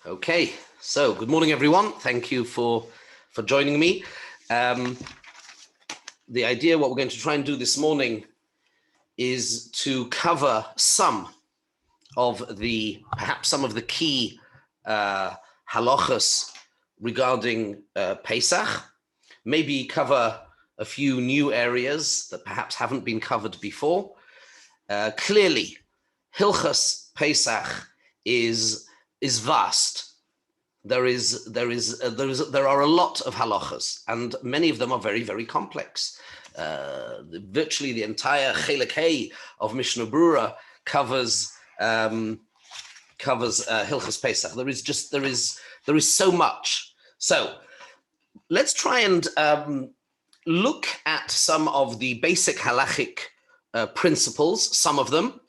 Okay, so good morning, everyone. Thank you for joining me. The idea, what we're going to try and do this morning is to cover perhaps some of the key halachas regarding Pesach, maybe cover a few new areas that perhaps haven't been covered before. Clearly, Hilchas Pesach is vast. There are a lot of halachas, and many of them are very, very complex. Virtually the entire Chelek Hey of Mishnah Brura covers Hilchas Pesach. There is so much. So let's try and look at some of the basic halachic principles, some of them,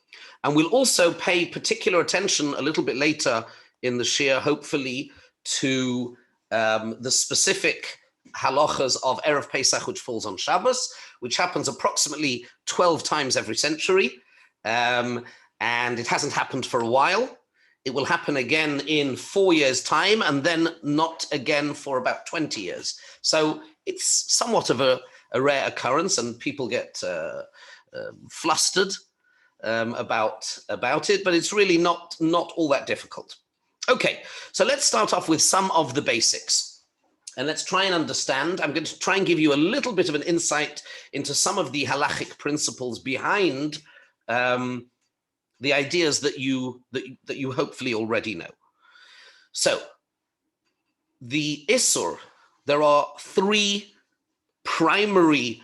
and we'll also pay particular attention a little bit later in the Shir, hopefully, to the specific halachas of Erev Pesach, which falls on Shabbos, which happens approximately 12 times every century, and it hasn't happened for a while. It will happen again in 4 years' time, and then not again for about 20 years. So it's somewhat of a rare occurrence, and people get flustered about it, but it's really not all that difficult. Okay, so let's start off with some of the basics, and let's try and understand. I'm going to try and give you a little bit of an insight into some of the halachic principles behind the ideas that you hopefully already know. So, the Isur, there are three primary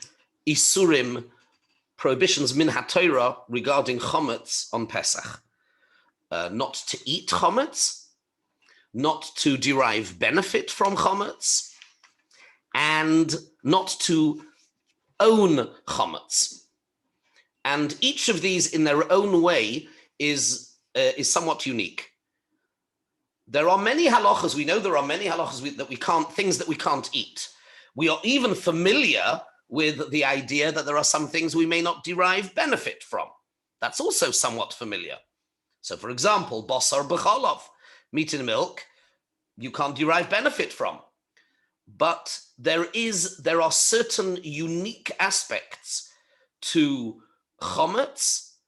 Isurim, prohibitions min haTorah regarding Comets on Pesach. Not to eat Comets, not to derive benefit from Comets, and not to own Comets. And each of these in their own way is somewhat unique. There are many halachas, we know there are many halachas things that we can't eat. We are even familiar with the idea that there are some things we may not derive benefit from. That's also somewhat familiar. So for example, basar b'cholov, meat and milk, you can't derive benefit from. But there are certain unique aspects to Comets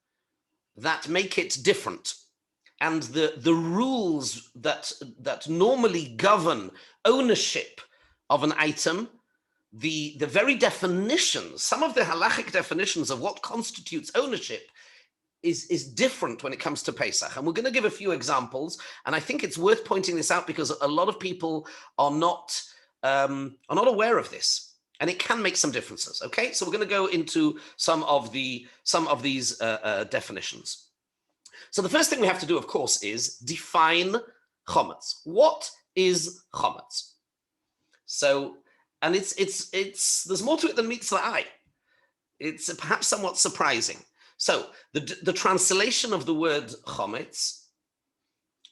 that make it different. And the rules that normally govern ownership of an item, the very definitions, some of the halachic definitions of what constitutes ownership is different when it comes to Pesach. And we're going to give a few examples. And I think it's worth pointing this out because a lot of people are not aware of this. And it can make some differences. Okay, so we're going to go into some of these definitions. So the first thing we have to do, of course, is define Chometz. What is Chometz? So, and it's there's more to it than meets the eye. It's perhaps somewhat surprising. So the translation of the word Chometz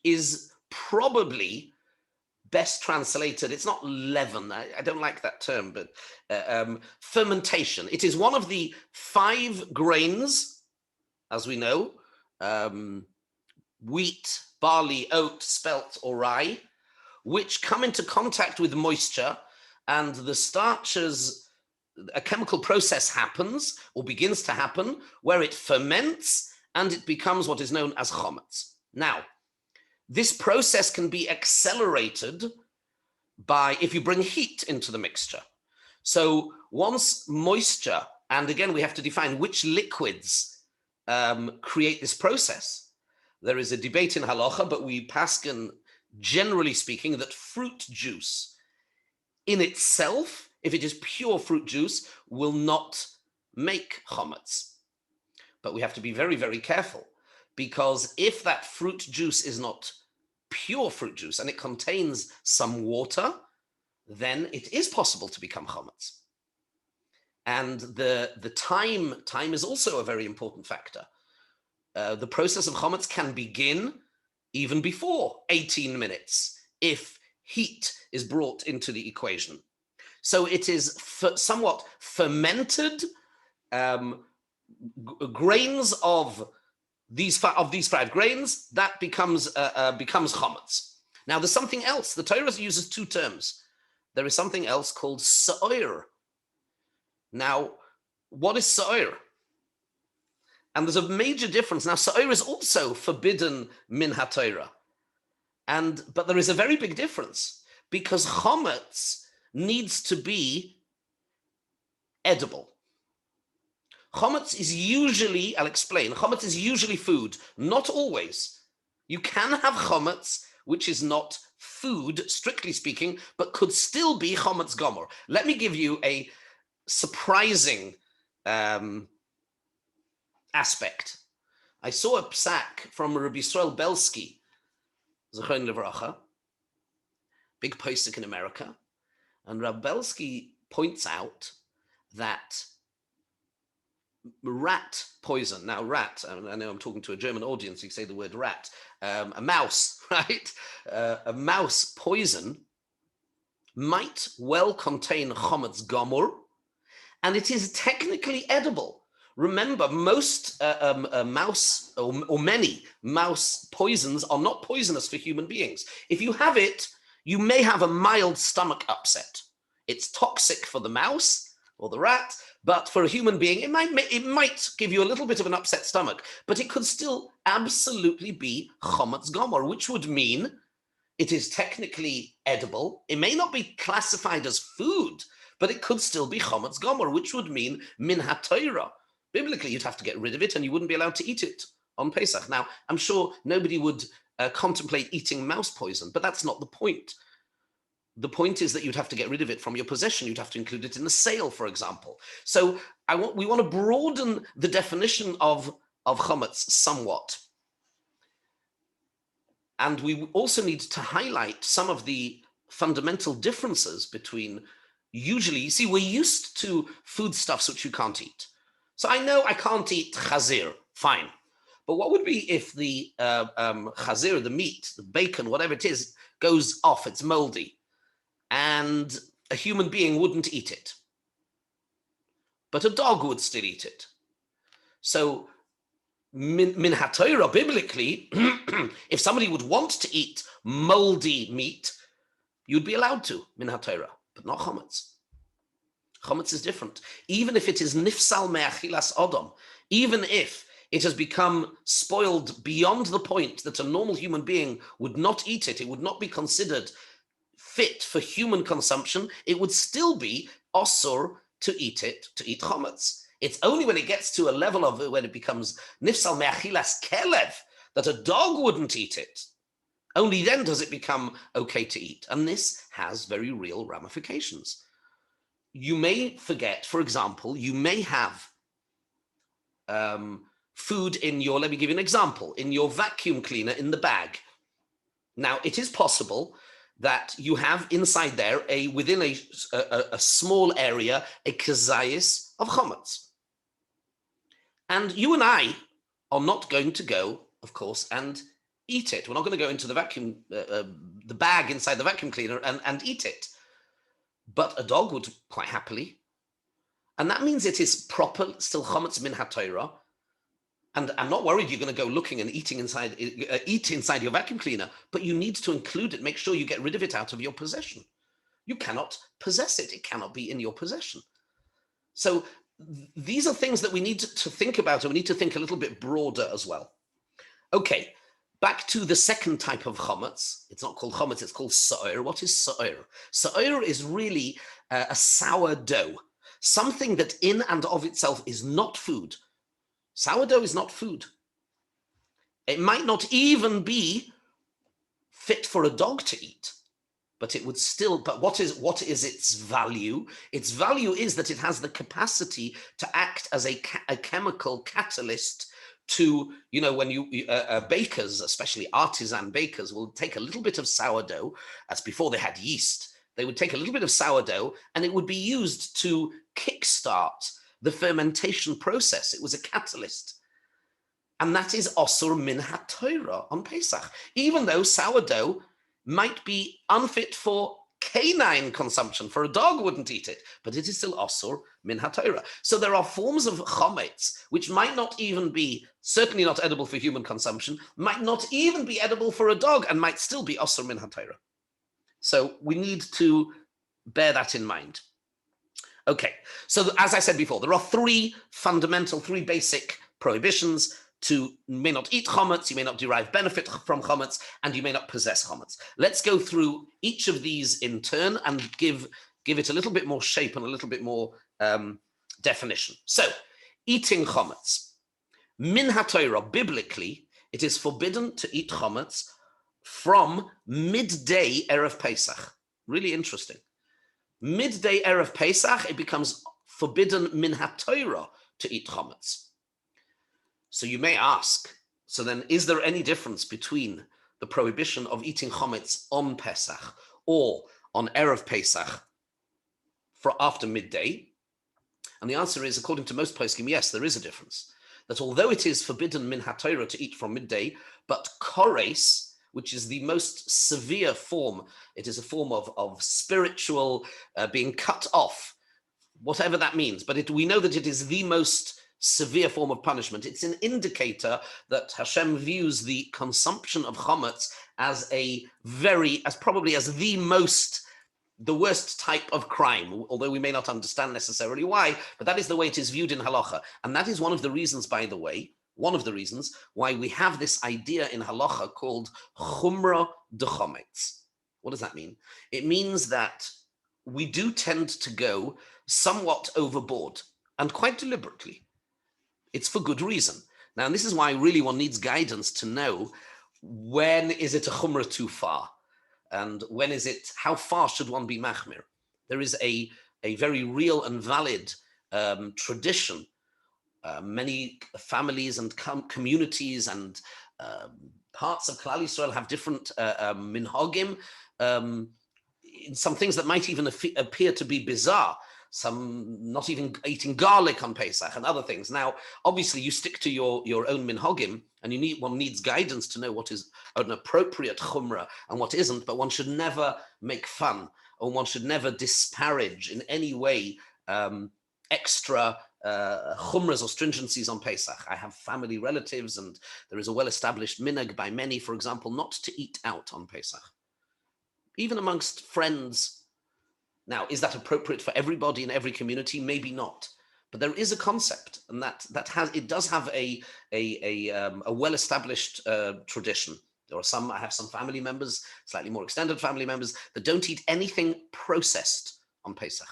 is probably best translated, it's not leaven, I don't like that term, but fermentation. It is one of the 5 grains, as we know, wheat, barley, oat, spelt, or rye, which come into contact with moisture, and the starches, a chemical process happens, or begins to happen, where it ferments, and it becomes what is known as Chometz. Now, this process can be accelerated if you bring heat into the mixture. So once moisture, and again, we have to define which liquids create this process. There is a debate in halacha, but we paskin, generally speaking, that fruit juice in itself, if it is pure fruit juice, will not make Chometz. But we have to be very, very careful, because if that fruit juice is not pure fruit juice and it contains some water, then it is possible to become Chometz. And the time is also a very important factor. The process of Chometz can begin even before 18 minutes if heat is brought into the equation. So it is somewhat fermented grains of these 5 grains that becomes Chometz. Now, there's something else. The Torah uses two terms. There is something else called sa'ir. Now, what is sa'ir? And there's a major difference. Now, sa'ir is also forbidden min ha-Torah. But there is a very big difference, because Chometz needs to be edible. Chometz is usually, I'll explain, Chometz is usually food, not always. You can have Chometz, which is not food, strictly speaking, but could still be Chometz Gomer. Let me give you a surprising aspect. I saw a psak from Rabbi Yisrael Belsky, Zechron Levracha, big posek in America, and Rabbi Belsky points out that rat poison, now rat, I know I'm talking to a German audience, you say the word rat, a mouse, right? A mouse poison might well contain Chometz Gomer, and it is technically edible. Remember, most mouse or many mouse poisons are not poisonous for human beings. If you have it, you may have a mild stomach upset. It's toxic for the mouse or the rat, but for a human being, it might give you a little bit of an upset stomach, but it could still absolutely be Chometz Gomer, which would mean it is technically edible. It may not be classified as food, but it could still be Chometz Gomer, which would mean min ha-Torah. Biblically, you'd have to get rid of it and you wouldn't be allowed to eat it on Pesach. Now, I'm sure nobody would contemplate eating mouse poison, but that's not the point. The point is that you'd have to get rid of it from your possession. You'd have to include it in the sale, for example. So we want to broaden the definition of Chometz somewhat. And we also need to highlight some of the fundamental differences between, usually, you see, we're used to foodstuffs which you can't eat. So I know I can't eat chazir, fine. But what would be if the chazir, the meat, the bacon, whatever it is, goes off, it's moldy, and a human being wouldn't eat it, but a dog would still eat it? So min ha-Torah, biblically, if somebody would want to eat moldy meat, you'd be allowed to, min ha-Torah, but not Chometz. Chometz is different. Even if it is nifsal me'achilas odom, even if it has become spoiled beyond the point that a normal human being would not eat it, it would not be considered fit for human consumption, it would still be osur to eat it, to eat Chometz. It's only when it gets to a level of when it becomes nifsal me'achilas kelev, that a dog wouldn't eat it. Only then does it become okay to eat. And this has very real ramifications. You may forget, for example, you may have food in your, let me give you an example, in your vacuum cleaner in the bag. Now, it is possible that you have inside there, within a small area, a kazayis of Chometz. And you and I are not going to go, of course, and eat it. We're not going to go into the vacuum, the bag inside the vacuum cleaner and eat it. But a dog would quite happily. And that means it is proper, still Chometz min ha-Torah. And I'm not worried you're going to go looking and eat inside your vacuum cleaner, but you need to include it. Make sure you get rid of it out of your possession. You cannot possess it. It cannot be in your possession. So these are things that we need to think about, and we need to think a little bit broader as well. Okay, back to the second type of Chometz. It's not called Chometz, it's called sa'ir. What is sa'ir? Sa'ir is really a sourdough, something that in and of itself is not food. Sourdough is not food. It might not even be fit for a dog to eat, but it would still, but what is its value? Its value is that it has the capacity to act as a chemical catalyst to, when bakers, especially artisan bakers, will take a little bit of sourdough, as before they had yeast, they would take a little bit of sourdough and it would be used to kickstart the fermentation process. It was a catalyst. And that is osur min ha-Torah on Pesach. Even though sourdough might be unfit for canine consumption. For a dog wouldn't eat it, but it is still osur min haTorah. So there are forms of Chometz which might not even be, certainly not edible for human consumption, might not even be edible for a dog, and might still be osur min haTorah. So we need to bear that in mind. Okay, so as I said before, there are three basic prohibitions. You may not eat Comets, you may not derive benefit from Comets, and you may not possess Comets. Let's go through each of these in turn and give it a little bit more shape and a little bit more definition. So, eating Comets. Min haTorah, biblically, it is forbidden to eat Comets from midday Erev Pesach. Really interesting. Midday Erev Pesach, it becomes forbidden min haTorah to eat Comets. So you may ask, so then is there any difference between the prohibition of eating Comets on Pesach or on Erev Pesach for after midday? And the answer is, according to most poskim, yes, there is a difference. That although it is forbidden min haTorah to eat from midday, but kores, which is the most severe form, it is a form of spiritual being cut off, whatever that means. But we know that it is the most severe form of punishment. It's an indicator that Hashem views the consumption of Chometz as probably the worst type of crime, although we may not understand necessarily why, but that is the way it is viewed in halacha. And that is one of the reasons, by the way, why we have this idea in halacha called chumrah de Chometz. What does that mean? It means that we do tend to go somewhat overboard, and quite deliberately. It's for good reason. Now, and this is why really one needs guidance to know when is it a chumrah too far, and when is it, how far should one be machmir? There is a very real and valid tradition. Many families and communities and parts of Klal Yisrael have different minhagim. In some things that might even appear to be bizarre. Some not even eating garlic on Pesach and other things. Now, obviously, you stick to your own minhagim, and one needs guidance to know what is an appropriate chumrah and what isn't. But one should never make fun, or one should never disparage in any way extra chumras or stringencies on Pesach. I have family relatives, and there is a well-established minhag by many, for example, not to eat out on Pesach, even amongst friends. Now, is that appropriate for everybody in every community? Maybe not, but there is a concept, and it does have a well-established tradition. I have some family members, slightly more extended family members, that don't eat anything processed on Pesach.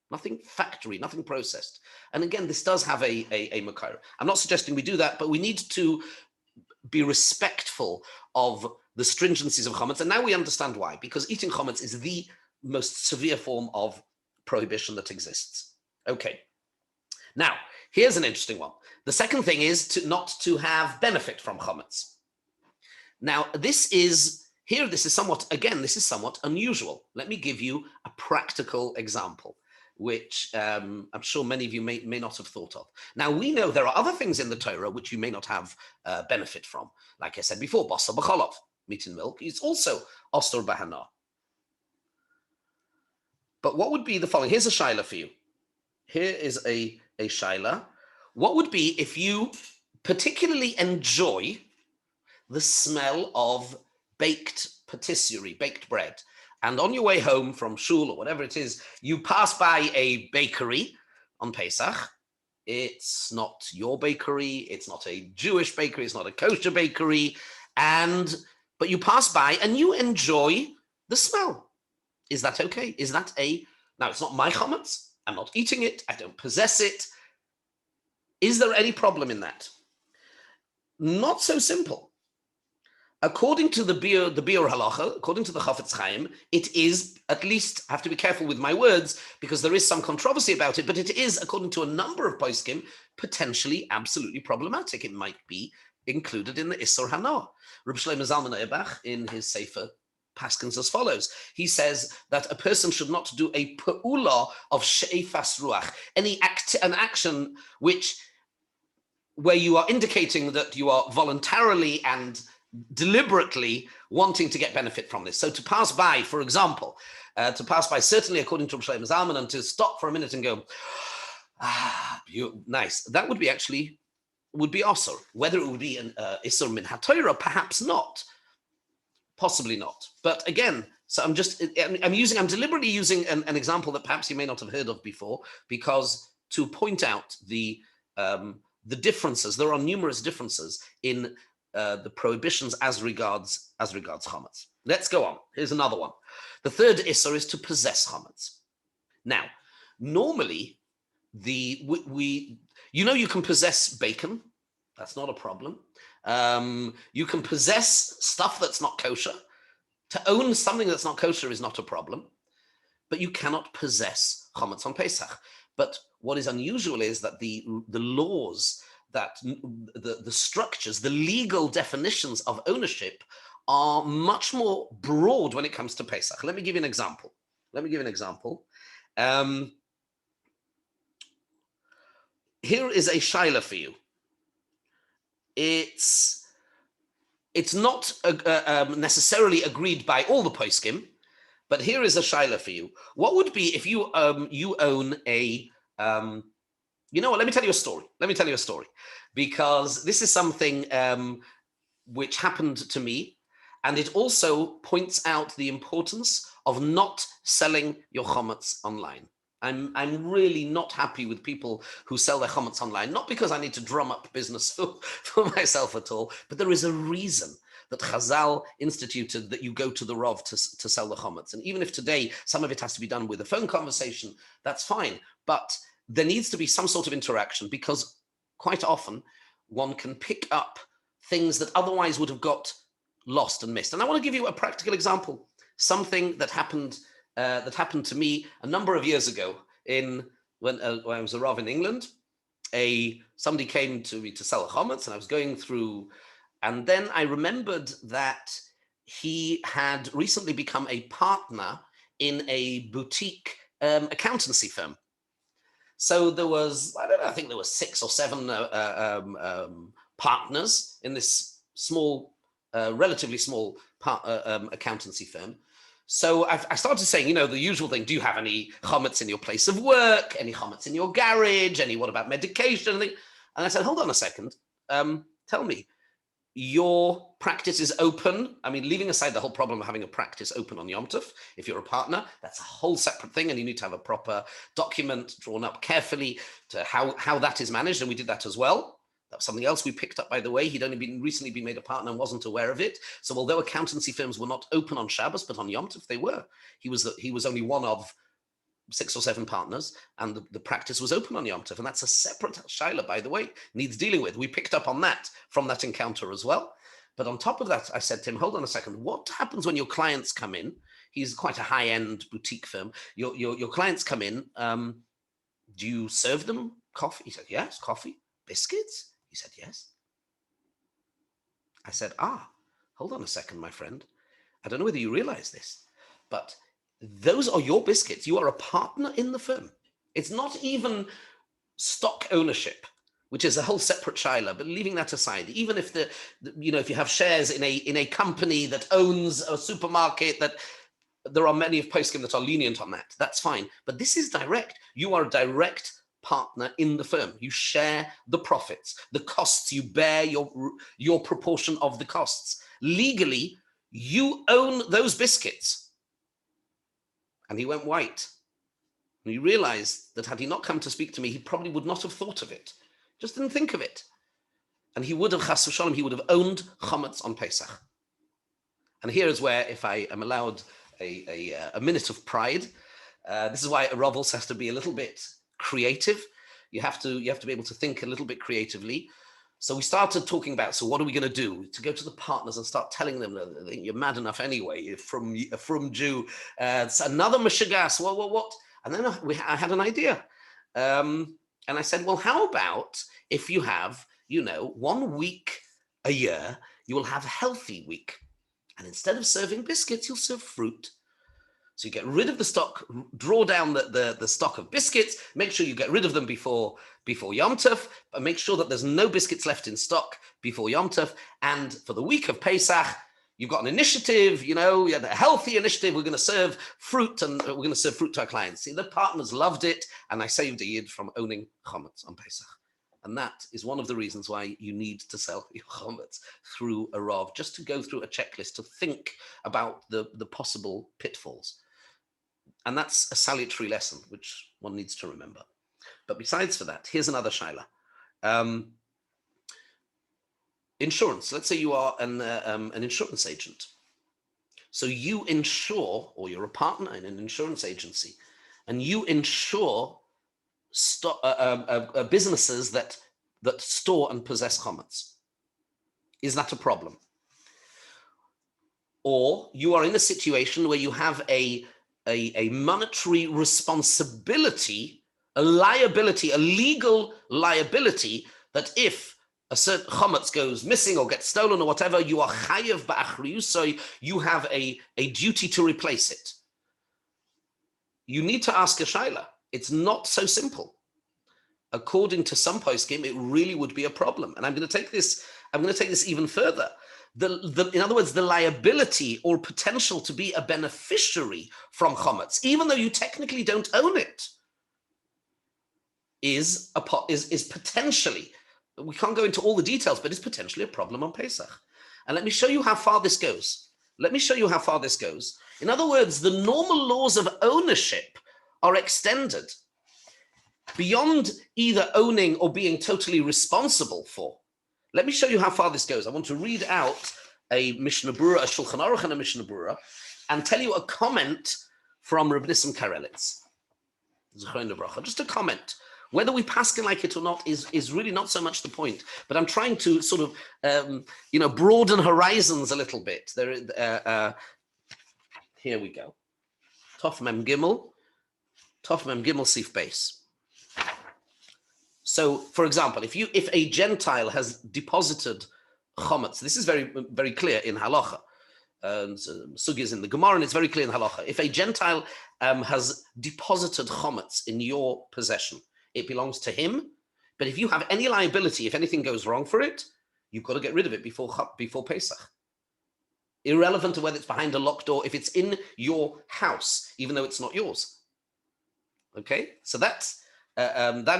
Nothing factory, nothing processed. And again, this does have a makar. I'm not suggesting we do that, but we need to be respectful of the stringencies of Comets. And now we understand why, because eating Comets is the most severe form of prohibition that exists. Okay. Now, here's an interesting one. The second thing is not to have benefit from Comets. Now, this is somewhat unusual. Let me give you a practical example, which I'm sure many of you may not have thought of. Now, we know there are other things in the Torah which you may not have benefit from. Like I said before, basar b'cholov, meat and milk, is also osur b'hana. But what would be the following? Here's a shaila for you. Here is a shaila. What would be if you particularly enjoy the smell of baked patisserie, baked bread, and on your way home from shul or whatever it is, you pass by a bakery on Pesach. It's not your bakery, it's not a Jewish bakery, it's not a kosher bakery, but you pass by and you enjoy the smell. Is that okay? Now it's not my Comets, I'm not eating it, I don't possess it. Is there any problem in that? Not so simple. According to the Biur Halacha, according to the Chafetz Chaim, it is, at least, I have to be careful with my words because there is some controversy about it, but it is, according to a number of poskim, potentially absolutely problematic. It might be included in the Isur Hana. Reb Shlomo Zalman Auerbach, in his Sefer, paskins as follows. He says that a person should not do a pe'ula of she'efas ruach, an action where you are indicating that you are voluntarily and deliberately wanting to get benefit from this. So to pass by, for example, certainly according to Shlomo Zalman, and to stop for a minute and go, nice, that would be Asur. Whether it would be an Isur min HaTorah, perhaps not, possibly not. But again, so I'm deliberately using an example that perhaps you may not have heard of before, because to point out the differences. There are numerous differences in the prohibitions as regards Comets. Let's go on. Here's another one. The third Issur is to possess Comets. Now, normally, you can possess bacon. That's not a problem. You can possess stuff that's not kosher. To own something that's not kosher is not a problem. But you cannot possess Comets on Pesach. But what is unusual is that the laws, that the structures, the legal definitions of ownership are much more broad when it comes to Pesach. Let me give you an example. Here is a shaila for you. It's not necessarily agreed by all the poskim, but here is a shaila for you. What would be if you own a you know what? Let me tell you a story, because this is something which happened to me, and it also points out the importance of not selling your Comets online. I'm really not happy with people who sell their Comets online, not because I need to drum up business for myself at all, but there is a reason that Chazal instituted that you go to the Rav to sell the Comets. And even if today some of it has to be done with a phone conversation, that's fine. But there needs to be some sort of interaction, because quite often one can pick up things that otherwise would have got lost and missed. And I want to give you a practical example, something that happened to me a number of years ago when I was a Rav in England. Somebody came to me to sell a Comets, and I was going through, and then I remembered that he had recently become a partner in a boutique accountancy firm. So there was, I think there were 6 or 7 partners in this small, relatively small accountancy firm. So I started saying, the usual thing, do you have any Comets in your place of work? Any Comets in your garage? What about medication? And I said, hold on a second. Tell me, your practice is open. I mean, leaving aside the whole problem of having a practice open on Yom Tov, if you're a partner, that's a whole separate thing, and you need to have a proper document drawn up carefully to how that is managed, and we did that as well. That was something else we picked up, by the way. He'd only recently been made a partner and wasn't aware of it. So although accountancy firms were not open on Shabbos, but on Yom Tov they were. He was only one of 6 or 7 partners, and the practice was open on Yom Tov, and that's a separate shaila, by the way, needs dealing with. We picked up on that from that encounter as well. But on top of that, I said to him, hold on a second, what happens when your clients come in? He's quite a high-end boutique firm. Your clients come in, do you serve them coffee? He said, yes. Coffee? Biscuits? He said, yes. I said, hold on a second, my friend. I don't know whether you realize this, but those are your biscuits. You are a partner in the firm. It's not even stock ownership, which is a whole separate shaila. But leaving that aside, even if if you have shares in a company that owns a supermarket, that there are many of poskim that are lenient on that, that's fine. But this is direct. You are a direct partner in the firm. You share the profits, the costs. You bear your proportion of the costs. Legally, you own those biscuits. And he went white. And he realized that had he not come to speak to me, he probably would not have thought of it. Just didn't think of it. And he would have, chas v'shalom, he would have owned Comets on Pesach. And here is where, if I am allowed a minute of pride, this is why a Rav also has to be a little bit creative. You have to be able to think a little bit creatively. So we started talking about, so what are we going to do? To go to the partners and start telling them that you're mad enough anyway, you're from Jew. It's another Meshigas, what? And then I had an idea. And I said, well, how about if you have, 1 week a year, you will have a healthy week. And instead of serving biscuits, you'll serve fruit. So you get rid of the stock, draw down the stock of biscuits, make sure you get rid of them before Yom Tov, but make sure that there's no biscuits left in stock before Yom Tov. And for the week of Pesach, you've got an initiative, you had a healthy initiative. We're going to serve fruit, and we're going to serve fruit to our clients. See, the partners loved it, and I saved a yid from owning Comets on Pesach. And that is one of the reasons why you need to sell your Comets through Erev, just to go through a checklist, to think about the possible pitfalls. And that's a salutary lesson, which one needs to remember. But besides for that, here's another shaila. Insurance. Let's say you are an insurance agent. So you insure, or you're a partner in an insurance agency, and you insure businesses that store and possess Comets. Is that a problem? Or you are in a situation where you have a monetary responsibility, a liability, a legal liability, that if a certain Chometz goes missing or gets stolen or whatever, you are chayev ba'achriyus, so you have a duty to replace it. You need to ask a shaila. It's not so simple. According to some poskim, it really would be a problem. And I'm going to take this even further. In other words, the liability or potential to be a beneficiary from Chometz, even though you technically don't own it, is potentially, we can't go into all the details, but it's potentially a problem on Pesach. And let me show you how far this goes. In other words, the normal laws of ownership are extended beyond either owning or being totally responsible for. Let me show you how far this goes. I want to read out a Mishnah Berurah, a Shulchan Aruch and a Mishnah Berurah, and tell you a comment from Reb Nissim Karelitz. Just a comment. Whether we paskin like it or not is really not so much the point. But I'm trying to sort of, broaden horizons a little bit. Here we go. Tov Mem Gimel Sif Beis. So, for example, if a Gentile has deposited Chometz, this is very, very clear in Halacha. Sugi is in the Gemara, and it's very clear in Halacha. If a Gentile has deposited Chometz in your possession, it belongs to him. But if you have any liability, if anything goes wrong for it, you've got to get rid of it before Pesach. Irrelevant to whether it's behind a locked door, if it's in your house, even though it's not yours. Okay, so that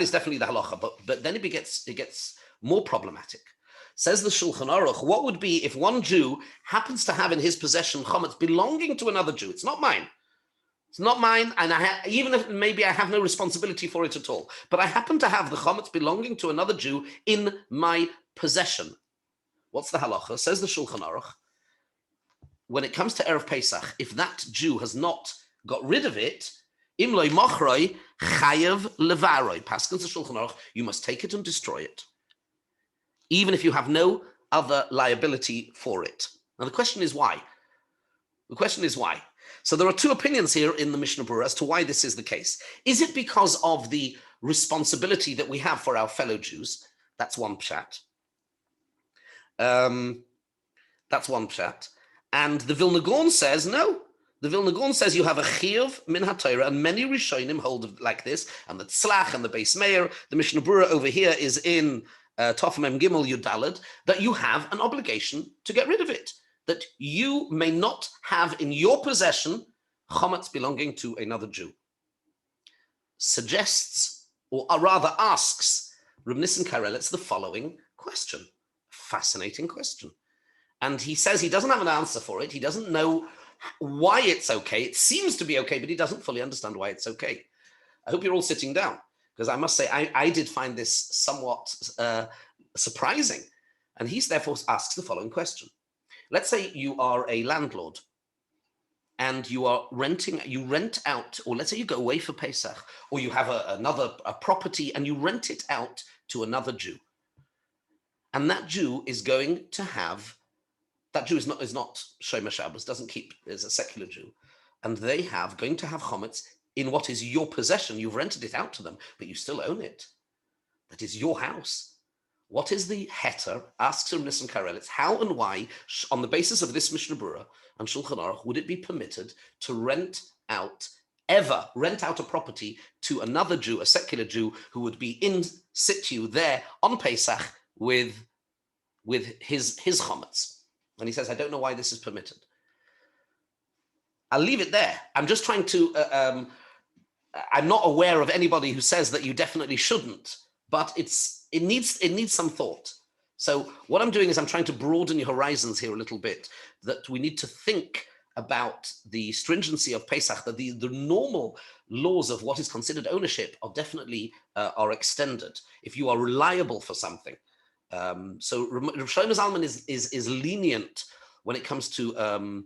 is definitely the halacha, but then it gets more problematic. Says the Shulchan Aruch, what would be if one Jew happens to have in his possession Chometz belonging to another Jew? It's not mine. It's not mine, and even if maybe I have no responsibility for it at all, but I happen to have the Chometz belonging to another Jew in my possession. What's the halacha? Says the Shulchan Aruch, when it comes to Erev Pesach, if that Jew has not got rid of it, Imloi Mochroi Chayev Levaroi. Paskins the Shulchan Aruch, you must take it and destroy it, even if you have no other liability for it. Now the question is why. So there are two opinions here in the Mishnah Berurah as to why this is the case. Is it because of the responsibility that we have for our fellow Jews? That's one pshat. And the Vilna Gaon says no. The Vilna Gaon says you have a chiyuv min haTorah, and many Rishonim hold of like this, and the Tzlach and the Beis Meir. The Mishnah Berurah over here is in Tov Mem Gimel Yudalad, that you have an obligation to get rid of it, that you may not have in your possession Chometz belonging to another Jew. Suggests, or rather asks, Reb Nissim Karelitz the following question. Fascinating question. And he says he doesn't have an answer for it. He doesn't know why it's okay. It seems to be okay, but he doesn't fully understand why it's okay. I hope you're all sitting down, because I must say I did find this somewhat surprising. And he therefore asks the following question. Let's say you are a landlord and you rent out, or let's say you go away for Pesach, or you have a property and you rent it out to another Jew. And that Jew is going to have, that Jew is not Shomer Shabbos, doesn't keep, is a secular Jew. And they going to have Chometz in what is your possession. You've rented it out to them, but you still own it. That is your house. What is the heter? Asks Rav Nissim Karelitz, how and why, on the basis of this Mishnah Berurah and Shulchan Aruch, would it be permitted to rent out a property to another Jew, a secular Jew, who would be in situ there on Pesach with his Chometz? And he says, I don't know why this is permitted. I'll leave it there. I'm just trying to, I'm not aware of anybody who says that you definitely shouldn't, but it needs some thought. So what I'm doing is I'm trying to broaden your horizons here a little bit, that we need to think about the stringency of Pesach, that the normal laws of what is considered ownership are definitely are extended if you are reliable for something. So Rav Shlomo Zalman is lenient when it comes to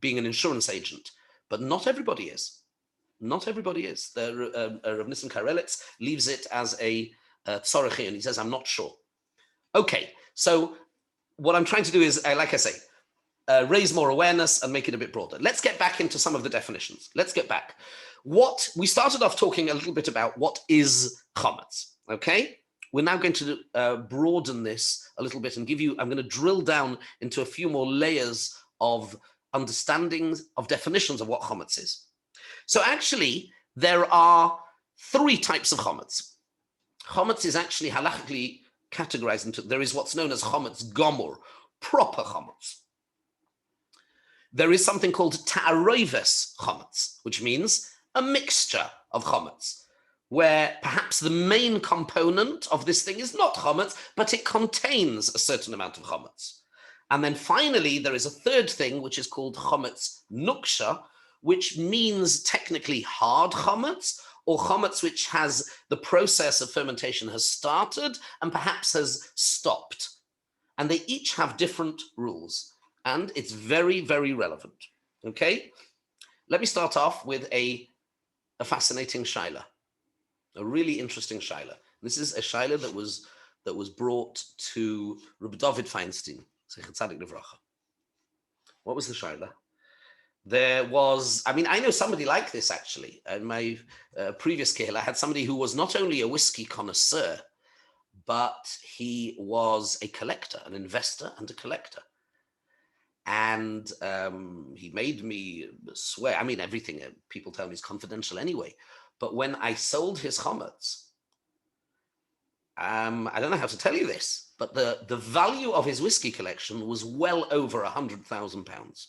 being an insurance agent, but not everybody is. Not everybody is. Rav Nissim Karelitz leaves it as a tzorech, and he says, I'm not sure. Okay, so what I'm trying to do is, like I say, raise more awareness and make it a bit broader. Let's get back into some of the definitions. Let's get back. We started off talking a little bit about what is Comets, okay? We're now going to broaden this a little bit and I'm going to drill down into a few more layers of understandings, of definitions of what Comets is. So actually, there are 3 types of Comets. Comets is actually halachically categorized into, there is what's known as Comets Gomor, proper Comets. There is something called Ta'aroives Comets, which means a mixture of Comets, where perhaps the main component of this thing is not Comets, but it contains a certain amount of Comets. And then finally, there is a third thing, which is called Comets Nuksha, which means technically hard Comets, or Comets which has the process of fermentation has started and perhaps has stopped. And they each have different rules. And it's very, very relevant. Okay? Let me start off with a fascinating shaila, a really interesting shaila. This is a shaila that was brought to Rabbi David Feinstein. What was the shaila? There was, I know somebody like this actually. In my previous kehillah, I had somebody who was not only a whiskey connoisseur, but he was a collector, an investor and a collector. And he made me swear, everything people tell me is confidential anyway. But when I sold his Comets, I don't know how to tell you this, but the value of his whiskey collection was well over £100,000.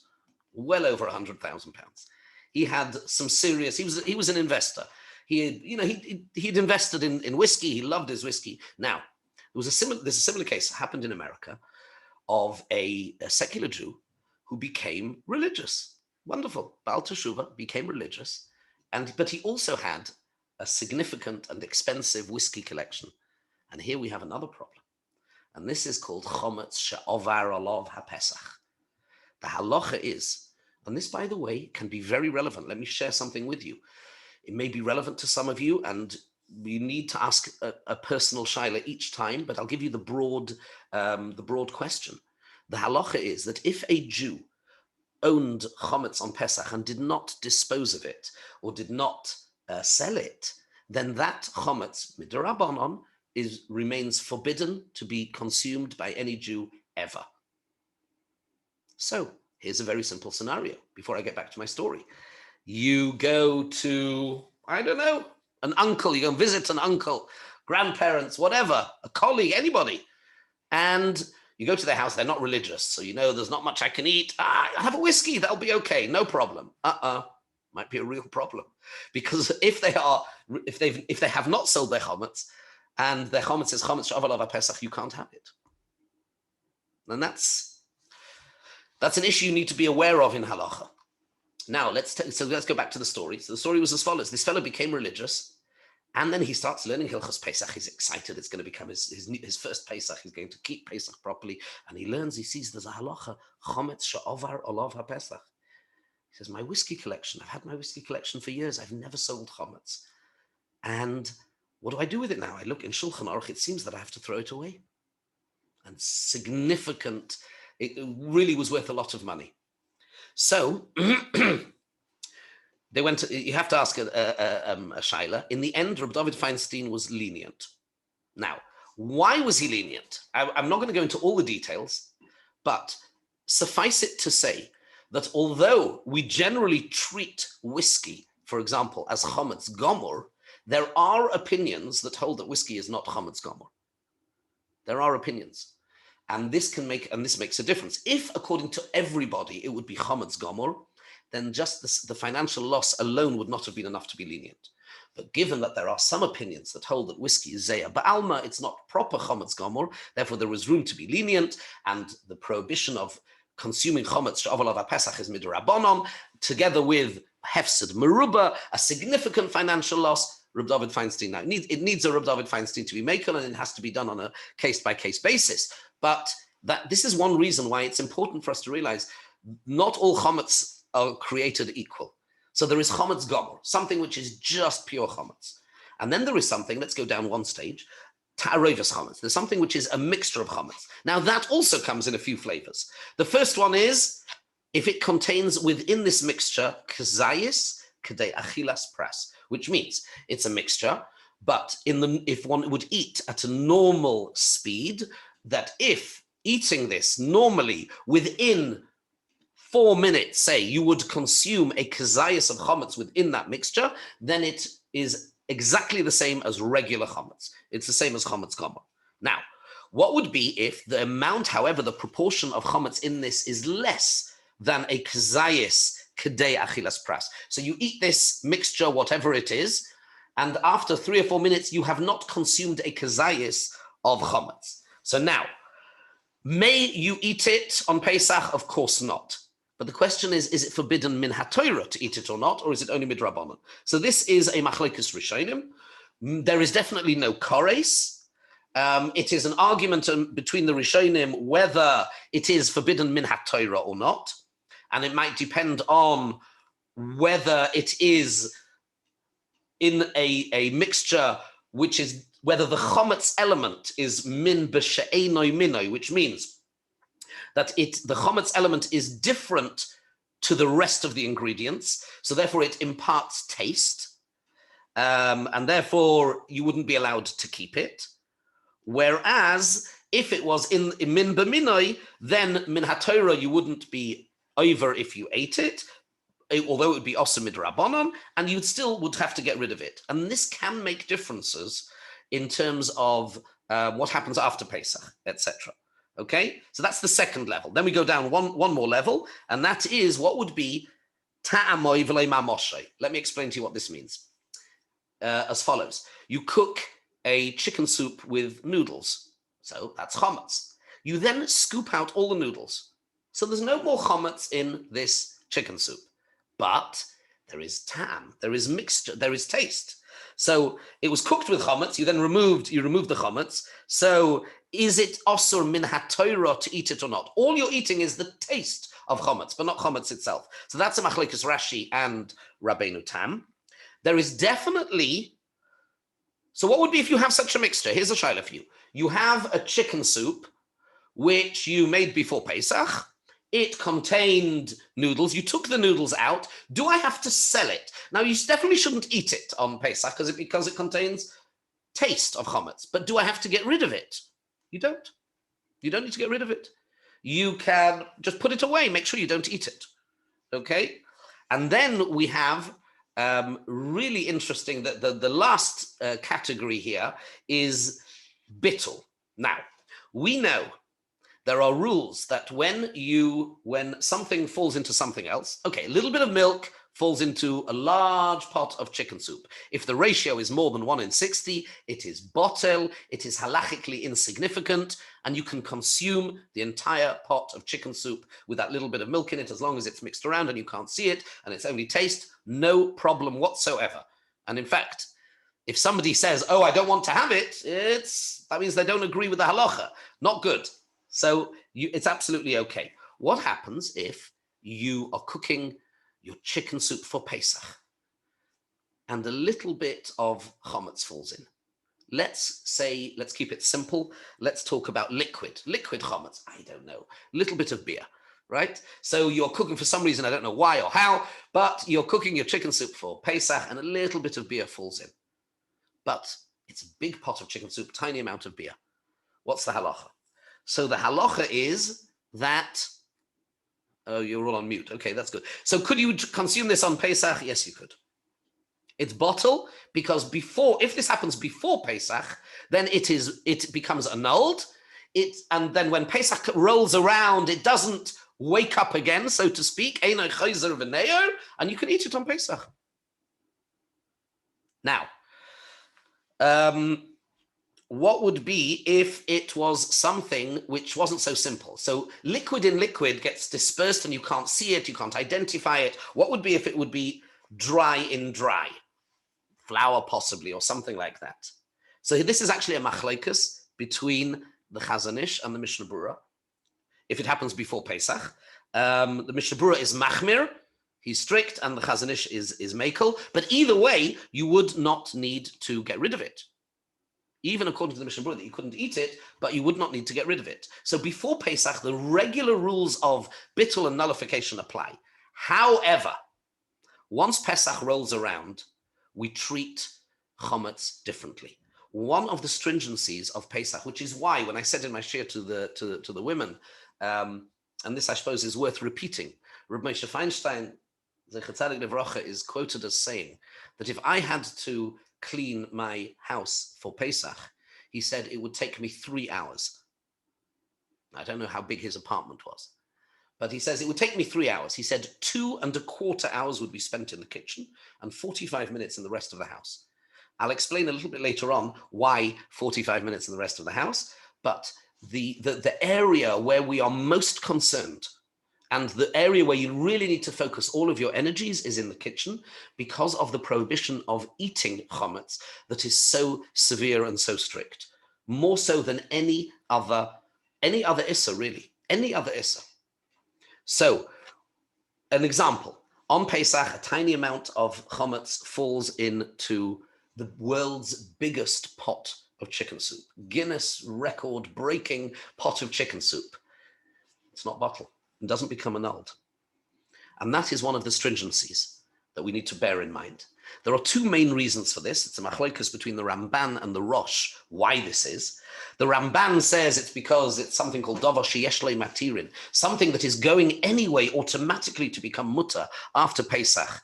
Well over £100,000. He had some serious. He was an investor. He'd invested in whiskey. He loved his whiskey. Now there's a similar case happened in America of a secular Jew who became religious. Wonderful. Baal Teshuvah became religious, but he also had a significant and expensive whiskey collection. And here we have another problem. And this is called Chometz she'ovar olav haPesach. The halacha is, and this, by the way, can be very relevant. Let me share something with you. It may be relevant to some of you, and we need to ask a personal shaila each time, but I'll give you the broad question. The halacha is that if a Jew owned Chometz on Pesach and did not dispose of it or did not sell it, then that Chometz midrabanan remains forbidden to be consumed by any Jew ever. So here's a very simple scenario before I get back to my story. You go to, I don't know, an uncle, you go and visit an uncle, grandparents, whatever, a colleague, anybody. And you go to their house, they're not religious. So there's not much I can eat. I have a whiskey, that'll be okay, no problem. Might be a real problem. Because if they have not sold their Chometz, and their Chometz is Chometz she'ovar olav haPesach, you can't have it. And that's an issue you need to be aware of in halacha. Now, let's go back to the story. So the story was as follows. This fellow became religious, and then he starts learning Hilchos Pesach. He's excited. It's going to become his first Pesach. He's going to keep Pesach properly. And he sees there's a halacha, Chometz she'ovar olav haPesach. He says, my whiskey collection, I've had my whiskey collection for years. I've never sold Chometz. And what do I do with it now? I look in Shulchan Aruch, it seems that I have to throw it away. And significant, it really was worth a lot of money. So they went. You have to ask a shaila. In the end, Rabbi David Feinstein was lenient. Now, Why was he lenient? I'm not going to go into all the details, but suffice it to say that although we generally treat whiskey, for example, as Chometz Gomor, there are opinions that hold that whiskey is not Chometz Gomor. There are opinions. And this makes a difference. If, according to everybody, it would be Chometz Gomor, then just the financial loss alone would not have been enough to be lenient. But given that there are some opinions that hold that whiskey is Zeya Ba'alma, it's not proper Chometz Gomor, therefore there is room to be lenient, and the prohibition of consuming Chometz She'aval Ava Pesach is Midrabanon, together with Hefsed Meruba, a significant financial loss. Reb David Feinstein now, it needs a Reb David Feinstein to be makel, and it has to be done on a case-by-case basis. But this is one reason why it's important for us to realize not all Chometz are created equal. So there is Chometz Gomor, something which is just pure Chometz. And then there is something, let's go down one stage, Ta'arovas Chometz. There's something which is a mixture of Chometz. Now that also comes in a few flavors. The first one is, if it contains within this mixture, Kazayis Kedei Achilas Pras, which means it's a mixture, but if one would eat at a normal speed, that if eating this normally within 4 minutes, say, you would consume a kazayas of chometz within that mixture, then it is exactly the same as regular chometz. It's the same as chometz gomor. Now, what would be if the amount, however, the proportion of chometz in this is less than a kazayas kedei achilas pras? So you eat this mixture, whatever it is, and after 3 or 4 minutes, you have not consumed a kazayas of chometz. So now, may you eat it on Pesach? Of course not. But the question is it forbidden min haTorah to eat it or not, or is it only midrabanan? So this is a machlokes rishonim. There is definitely no kores. It is an argument between the rishonim whether it is forbidden min haTorah or not, and it might depend on whether it is in a mixture which is whether the chometz element is min b'she'enoi minoi, which means that the chometz element is different to the rest of the ingredients, so therefore it imparts taste, and therefore you wouldn't be allowed to keep it. Whereas if it was in min b'minoi, then min haTorah you wouldn't be over if you ate it, although it would be also midrabanan, and you still would have to get rid of it. And this can make differences in terms of what happens after Pesach, etc. Okay, so that's the second level. Then we go down one more level, and that is what would be ta'amoy v'lei mamoshe. Let me explain to you what this means. As follows: you cook a chicken soup with noodles, so that's chometz. You then scoop out all the noodles, so there's no more chometz in this chicken soup, but there is ta'am, there is mixture, there is taste. So it was cooked with chometz. You then removed the chometz. So is it osur min haTorah to eat it or not? All you're eating is the taste of chometz, but not chometz itself. So that's a machlokes Rashi and Rabbeinu Tam. There is definitely. So what would be if you have such a mixture? Here's a shaila for you. You have a chicken soup which you made before Pesach. It contained noodles. You took the noodles out. Do I have to sell it? Now, you definitely shouldn't eat it on Pesach because it contains taste of chometz. But do I have to get rid of it? You don't. You don't need to get rid of it. You can just put it away. Make sure you don't eat it. Okay? And then we have really interesting that the last category here is bittul. Now, we know there are rules that when something falls into something else, okay, a little bit of milk falls into a large pot of chicken soup. If the ratio is more than 1 in 60, it is botel, it is halachically insignificant, and you can consume the entire pot of chicken soup with that little bit of milk in it as long as it's mixed around and you can't see it and it's only taste, no problem whatsoever. And in fact, if somebody says, oh, I don't want to have it, that means they don't agree with the halacha. Not good. So it's absolutely okay. What happens if you are cooking your chicken soup for Pesach and a little bit of chometz falls in? Let's keep it simple. Let's talk about liquid chometz. I don't know, a little bit of beer, right? So you're cooking for some reason, I don't know why or how, but you're cooking your chicken soup for Pesach and a little bit of beer falls in. But it's a big pot of chicken soup, tiny amount of beer. What's the halacha? So the halacha is that, oh, you're all on mute. Okay, that's good. So could you consume this on Pesach? Yes, you could. It's bottle because if this happens before Pesach, then it becomes annulled. And then when Pesach rolls around, it doesn't wake up again, so to speak. And you can eat it on Pesach. Now, what would be if it was something which wasn't so simple? So liquid in liquid gets dispersed and you can't see it, you can't identify it. What would be if it would be dry in dry? Flour possibly, or something like that. So this is actually a machlekes between the Chazon Ish and the Mishnah Berurah. If it happens before Pesach, the Mishnah Berurah is machmir, he's strict, and the Chazon Ish is mekel. But either way, you would not need to get rid of it. Even according to the Mishnah Berurah, that you couldn't eat it, but you would not need to get rid of it. So before Pesach, the regular rules of bittul and nullification apply. However, once Pesach rolls around, we treat Comets differently. One of the stringencies of Pesach, which is why when I said in my shir to the women, and this I suppose is worth repeating, Reb Moshe Feinstein, Zecher Tzadik Livrocha, is quoted as saying that if I had to clean my house for Pesach, he said it would take me 3 hours. I don't know how big his apartment was, but he says it would take me 3 hours. He said 2.25 hours would be spent in the kitchen and 45 minutes in the rest of the house. I'll explain a little bit later on why 45 minutes in the rest of the house, but the area where we are most concerned and the area where you really need to focus all of your energies is in the kitchen because of the prohibition of eating Comets that is so severe and so strict, more so than any other Issa, really, any other Issa. So, an example, on Pesach, a tiny amount of Comets falls into the world's biggest pot of chicken soup, Guinness record-breaking pot of chicken soup. It's not bottled. It doesn't become annulled. And that is one of the stringencies that we need to bear in mind. There are two main reasons for this. It's a machlokes between the Ramban and the Rosh, why this is. The Ramban says it's because it's something called davar sheyesh lo matirin, something that is going anyway automatically to become mutter after Pesach.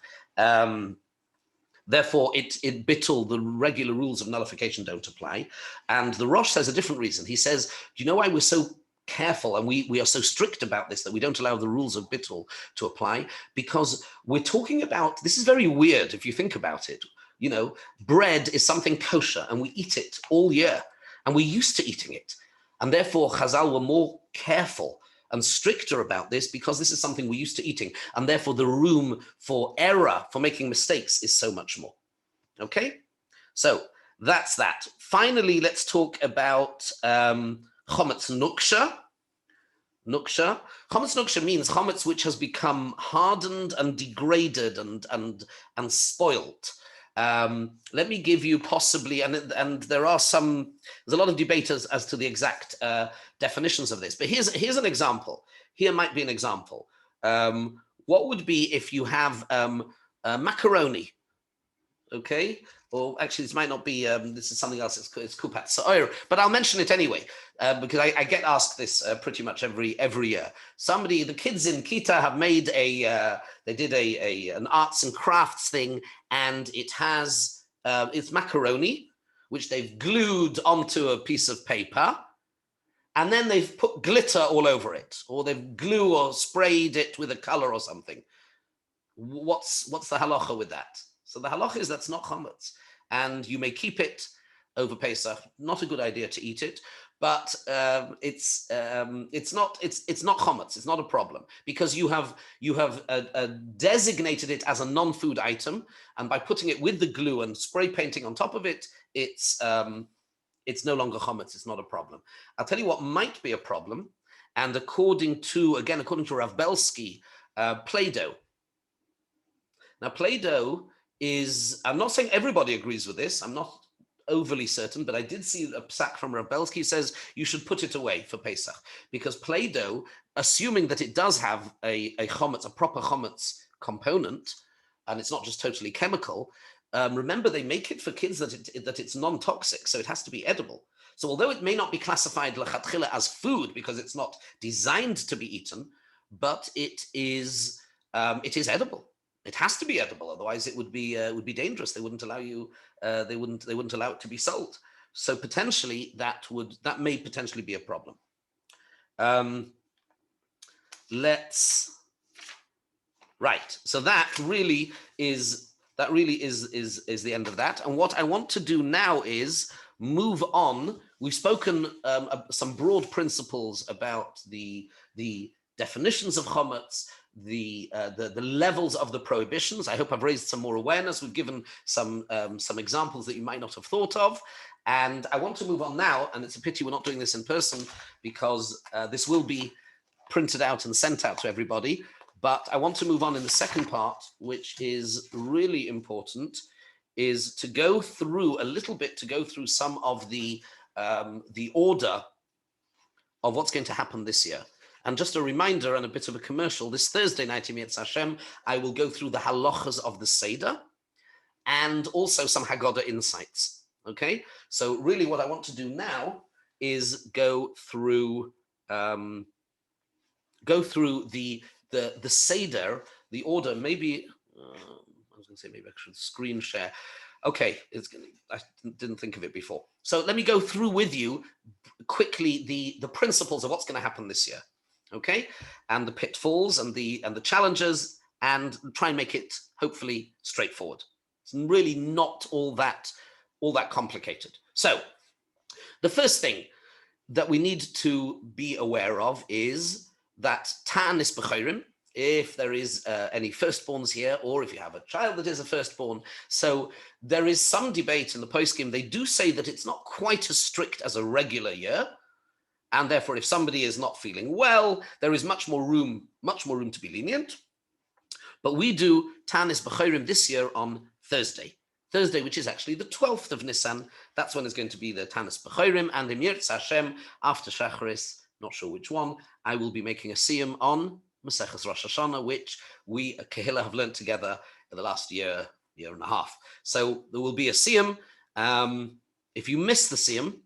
Therefore, it bittul, the regular rules of nullification don't apply. And the Rosh says a different reason. He says, do you know why we're so careful and we are so strict about this, that we don't allow the rules of bittul to apply? Because we're talking about, this is very weird if you think about it. You know, bread is something kosher and we eat it all year and we're used to eating it. And therefore, Chazal were more careful and stricter about this because this is something we're used to eating. And therefore, the room for error, for making mistakes, is so much more. Okay? So that's that. Finally, let's talk about Chometz nuksha. Nuksha. Chometz nuksha means Chometz which has become hardened and degraded and spoilt. Let me give you possibly, and there's a lot of debate as to the exact definitions of this, but here's an example. Here might be an example. What would be if you have macaroni, okay? Or actually, this might not be, this is something else, it's kupat sa'ir, but I'll mention it anyway, because I get asked this pretty much every year. The kids in Kita have made they did an arts and crafts thing, and it has, it's macaroni, which they've glued onto a piece of paper, and then they've put glitter all over it, or they've glue or sprayed it with a color or something. What's the halacha with that? So the halacha is that's not Comets, and you may keep it over Pesach. Not a good idea to eat it, but it's not Comets. It's not a problem because you have designated it as a non-food item, and by putting it with the glue and spray painting on top of it, it's no longer Comets. It's not a problem. I'll tell you what might be a problem, and according to Rav Belsky, Play-Doh. Now, Play-Doh is, I'm not saying everybody agrees with this, I'm not overly certain, but I did see a psak from Rav Belsky says you should put it away for Pesach, because Play-Doh, assuming that it does have a Comets, a proper Comets component, and it's not just totally chemical, remember they make it for kids that it's non-toxic, so it has to be edible. So although it may not be classified lechatchila as food because it's not designed to be eaten, but it is edible. It has to be edible, otherwise it would be dangerous. They wouldn't allow you. They wouldn't allow it to be sold. So potentially that may potentially be a problem. Right. So that really is the end of that. And what I want to do now is move on. We've spoken some broad principles about the definitions of Comets, the levels of the prohibitions. I hope I've raised some more awareness. We've given some examples that you might not have thought of. And I want to move on now, and it's a pity we're not doing this in person because this will be printed out and sent out to everybody. But I want to move on in the second part, which is really important, is to go through some of the order of what's going to happen this year. And just a reminder and a bit of a commercial, this Thursday night, Yetz Hashem, I will go through the halachas of the Seder and also some Haggadah insights. Okay, so really what I want to do now is go through the Seder, the order. Maybe I was going to say maybe I should screen share. Okay, I didn't think of it before. So let me go through with you quickly the principles of what's going to happen this year. Okay, and the pitfalls and the challenges, and try and make it hopefully straightforward. It's really not all that complicated. So the first thing that we need to be aware of is that ta'anis b'chayrim, if there is any firstborns here, or if you have a child that is a firstborn. So there is some debate in the poskim. They do say that it's not quite as strict as a regular year, and therefore if somebody is not feeling well, there is much more room to be lenient. But we do ta'anis b'chayrim this year on Thursday, which is actually the 12th of Nisan. That's when it's going to be the ta'anis b'chayrim, and in Yetz Hashem, after Shacharis, not sure which one, I will be making a siyum on Maseches Rosh Hashanah, which we at Kehillah have learned together in the last year and a half. So there will be a siyum. If you miss the siyum,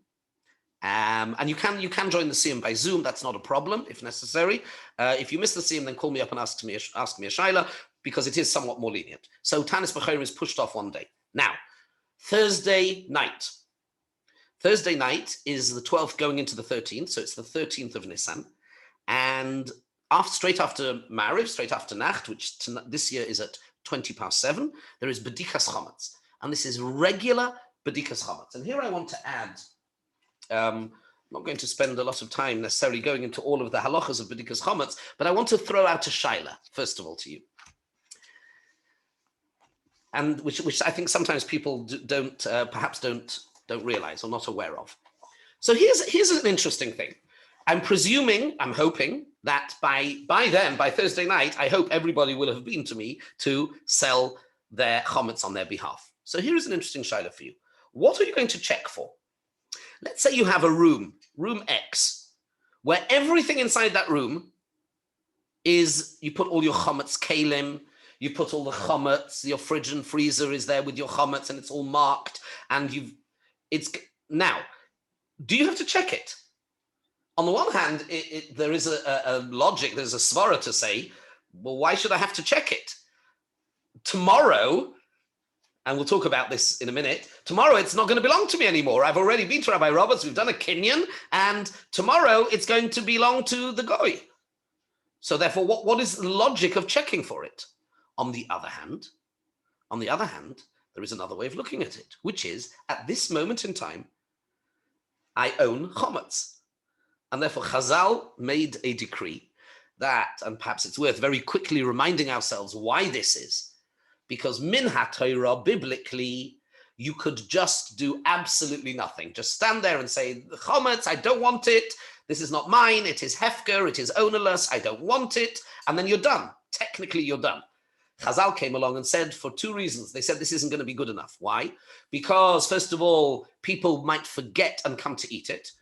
and you can join the siyum by Zoom, that's not a problem if necessary. If you miss the siyum, then call me up and ask me a shaila, because it is somewhat more lenient. So Ta'anis b'chayrim is pushed off one day. Now, Thursday night. Thursday night is the 12th going into the 13th, so it's the 13th of Nisan. And straight after Ma'ariv, straight after Nacht, which this year is at 7:20, there is Bedikas Comets. And this is regular Bedikas Comets. And here I want to add, I'm not going to spend a lot of time necessarily going into all of the halachas of Bedikas Comets, but I want to throw out a shaila, first of all, to you. And which I think sometimes people perhaps don't realize or not aware of. So here's an interesting thing. I'm hoping that by then, by Thursday night, I hope everybody will have been to me to sell their Comets on their behalf. So here is an interesting shaila for you. What are you going to check for? Let's say you have a room X, where everything inside that room is, you put all your Comets kalim, you put all the Comets, your fridge and freezer is there with your Comets, and it's all marked, and now, do you have to check it? On the one hand, there is a logic, there's a svara to say, well, why should I have to check it? Tomorrow, and we'll talk about this in a minute, tomorrow it's not going to belong to me anymore. I've already been to Rabbi Roberts, we've done a kinyan, and tomorrow it's going to belong to the goy. So therefore, what is the logic of checking for it? On the other hand, there is another way of looking at it, which is, at this moment in time, I own Comets. And therefore, Chazal made a decree that, and perhaps it's worth very quickly reminding ourselves why this is, because min ha-Torah, biblically, you could just do absolutely nothing. Just stand there and say, the Comets, I don't want it. This is not mine. It is hefker. It is ownerless. I don't want it. And then you're done. Technically, you're done. Chazal came along and said, for two reasons. They said this isn't going to be good enough. Why? Because, first of all, people might forget and come to eat it,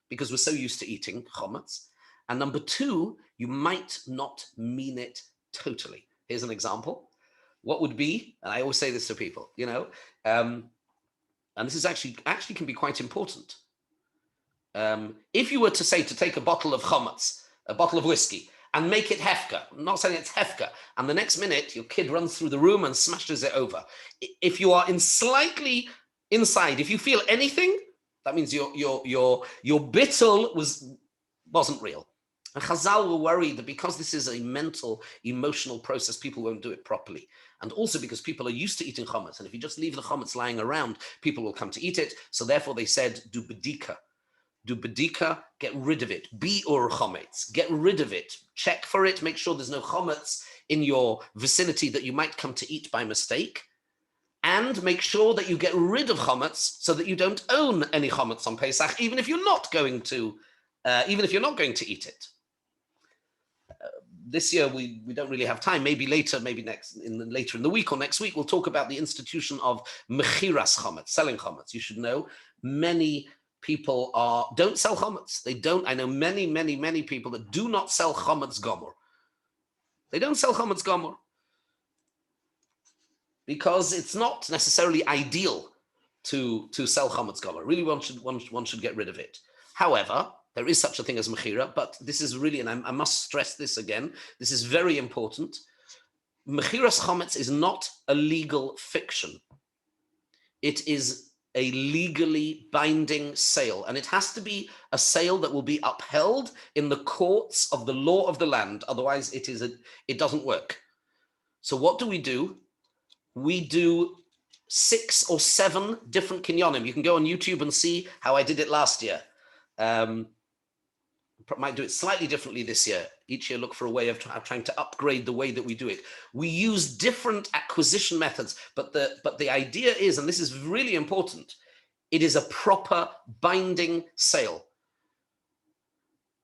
because we're so used to eating Comets. And number two, you might not mean it totally. Here's an example. What would be, and I always say this to people, and this is actually can be quite important. If you were to say to take a bottle of Comets, a bottle of whiskey, and make it hefka, I'm not saying it's hefka, and the next minute your kid runs through the room and smashes it over. If you are in slightly inside, if you feel anything, that means your bittul wasn't real. And Chazal were worried that because this is a mental, emotional process, people won't do it properly. And also because people are used to eating Comets, and if you just leave the Comets lying around, people will come to eat it. So therefore they said, do bedika. Do bedika, get rid of it. Bi'ur Chometz, get rid of it. Check for it, make sure there's no Chometz in your vicinity that you might come to eat by mistake. And make sure that you get rid of Chometz so that you don't own any Chometz on Pesach, even if you're not going to eat it. This year we don't really have time. Maybe later, later in the week or next week, we'll talk about the institution of mechiras Chometz, selling Chometz. You should know many people don't sell Chometz. They don't. I know many people that do not sell Chometz Gomer. They don't sell Chometz Gomer because it's not necessarily ideal to sell Chometz Gomer. Really, one should get rid of it. However, there is such a thing as mechira, but this is really, and I must stress this again, this is very important. Mechiras Chometz is not a legal fiction. It is a legally binding sale, and it has to be a sale that will be upheld in the courts of the law of the land. Otherwise, it doesn't work. So what do? We do 6 or 7 different kinyonim. You can go on YouTube and see how I did it last year. Might do it slightly differently this year. Each year look for a way of trying to upgrade the way that we do it. We use different acquisition methods, but the idea is, and this is really important, it is a proper binding sale.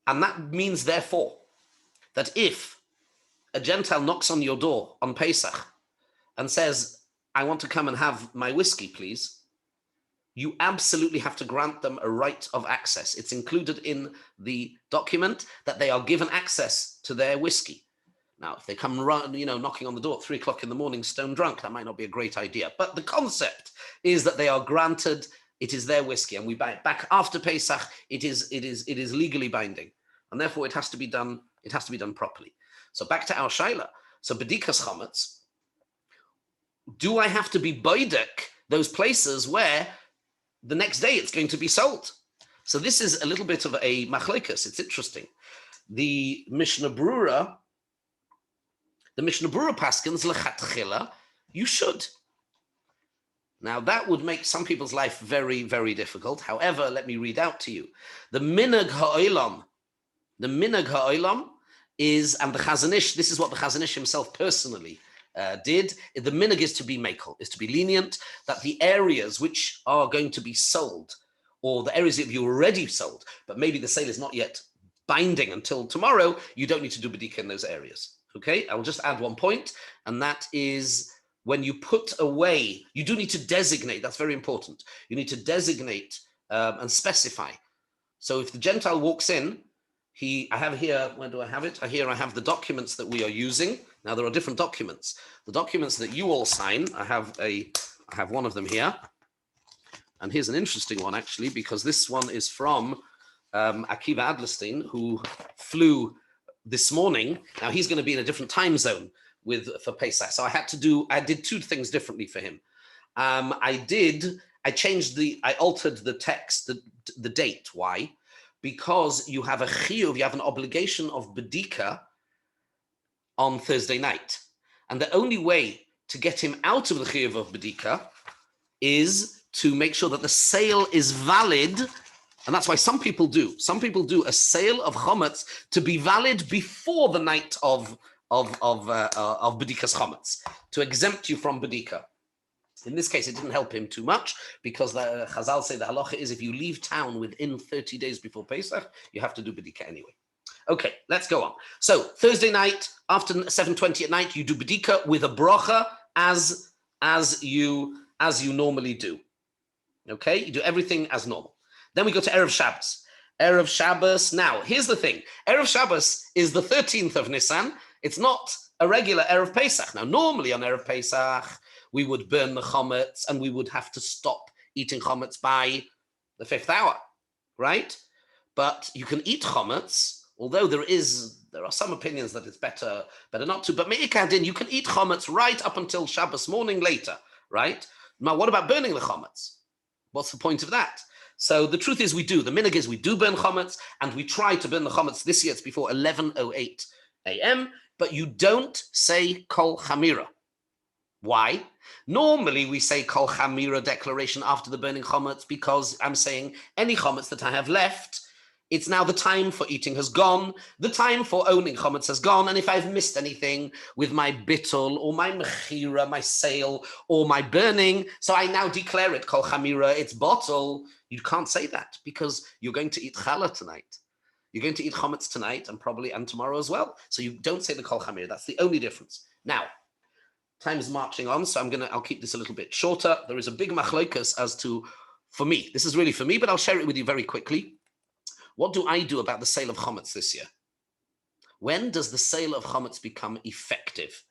And that means, therefore, that if a Gentile knocks on your door on Pesach and says, I want to come and have my whiskey, please, you absolutely have to grant them a right of access. It's included in the document that they are given access to their whiskey. Now, if they come knocking on the door at 3 o'clock in the morning, stone drunk, that might not be a great idea. But the concept is that they are granted, it is their whiskey, and we buy it back after Pesach. It is legally binding, and therefore it has to be done. It has to be done properly. So back to our shaila. So bedikas Chometz. Do I have to be boidek those places where the next day it's going to be sold? So this is a little bit of a machlekas. It's interesting. The Mishnah Brura paskins lechatchila, you should. Now that would make some people's life very, very difficult. However, let me read out to you. The minhag ha'olam is, and the Chazon Ish, this is what the Chazon Ish himself personally did. The minhag is to be mekel, is to be lenient, that the areas which are going to be sold, or the areas that you already sold, but maybe the sale is not yet binding until tomorrow, you don't need to do bedika in those areas. Okay, I will just add one point, and that is when you put away, you do need to designate, that's very important. You need to designate and specify. So if the Gentile walks in, I have here, where do I have it? Here I have the documents that we are using. Now there are different documents. The documents that you all sign, I have one of them here. And here's an interesting one actually, because this one is from Akiva Adlerstein, who flew this morning. Now he's going to be in a different time zone for Pesach. So I did 2 things differently for him. I altered the text, the date. Why? Because you have a chiyuv, you have an obligation of bedika on Thursday night. And the only way to get him out of the chiyuv of bedika is to make sure that the sale is valid. And that's why some people do a sale of Chometz to be valid before the night of Bedikas Chometz, to exempt you from Bedika. In this case, it didn't help him too much, because the Chazal say the halacha is if you leave town within 30 days before Pesach, you have to do Bedika anyway. Okay, let's go on. So Thursday night, after 7:20 at night, you do Bedika with a bracha as you normally do. Okay, you do everything as normal. Then we go to Erev Shabbos. Erev Shabbos. Now, here's the thing. Erev Shabbos is the 13th of Nisan. It's not a regular Erev Pesach. Now, normally on Erev Pesach, we would burn the Comets and we would have to stop eating Comets by the 5th hour, right? but you can eat Comets, although there are some opinions that it's better not to, but me'ikadin, you can eat Comets right up until Shabbos morning later, right? Now, what about burning the Comets? What's the point of that? So the truth is we do. The minhag is we do burn Comets, and we try to burn the Comets. This year it's before 11:08 a.m., but you don't say Kol Chamira. Why? Normally we say Kol Chamira declaration after the burning Comets because I'm saying any Comets that I have left, it's now the time for eating has gone, the time for owning Comets has gone, and if I've missed anything with my bittul or my mechira, my sale, or my burning, so I now declare it Kol Chamira, it's bottle. You can't say that because you're going to eat challah tonight. You're going to eat Comets tonight and tomorrow as well. So you don't say the Kol Chamira. That's the only difference. Now, time is marching on, so I'll keep this a little bit shorter. There is a big machlokas as to, for me, this is really for me, but I'll share it with you very quickly. What do I do about the sale of Comets this year? When does the sale of Comets become effective?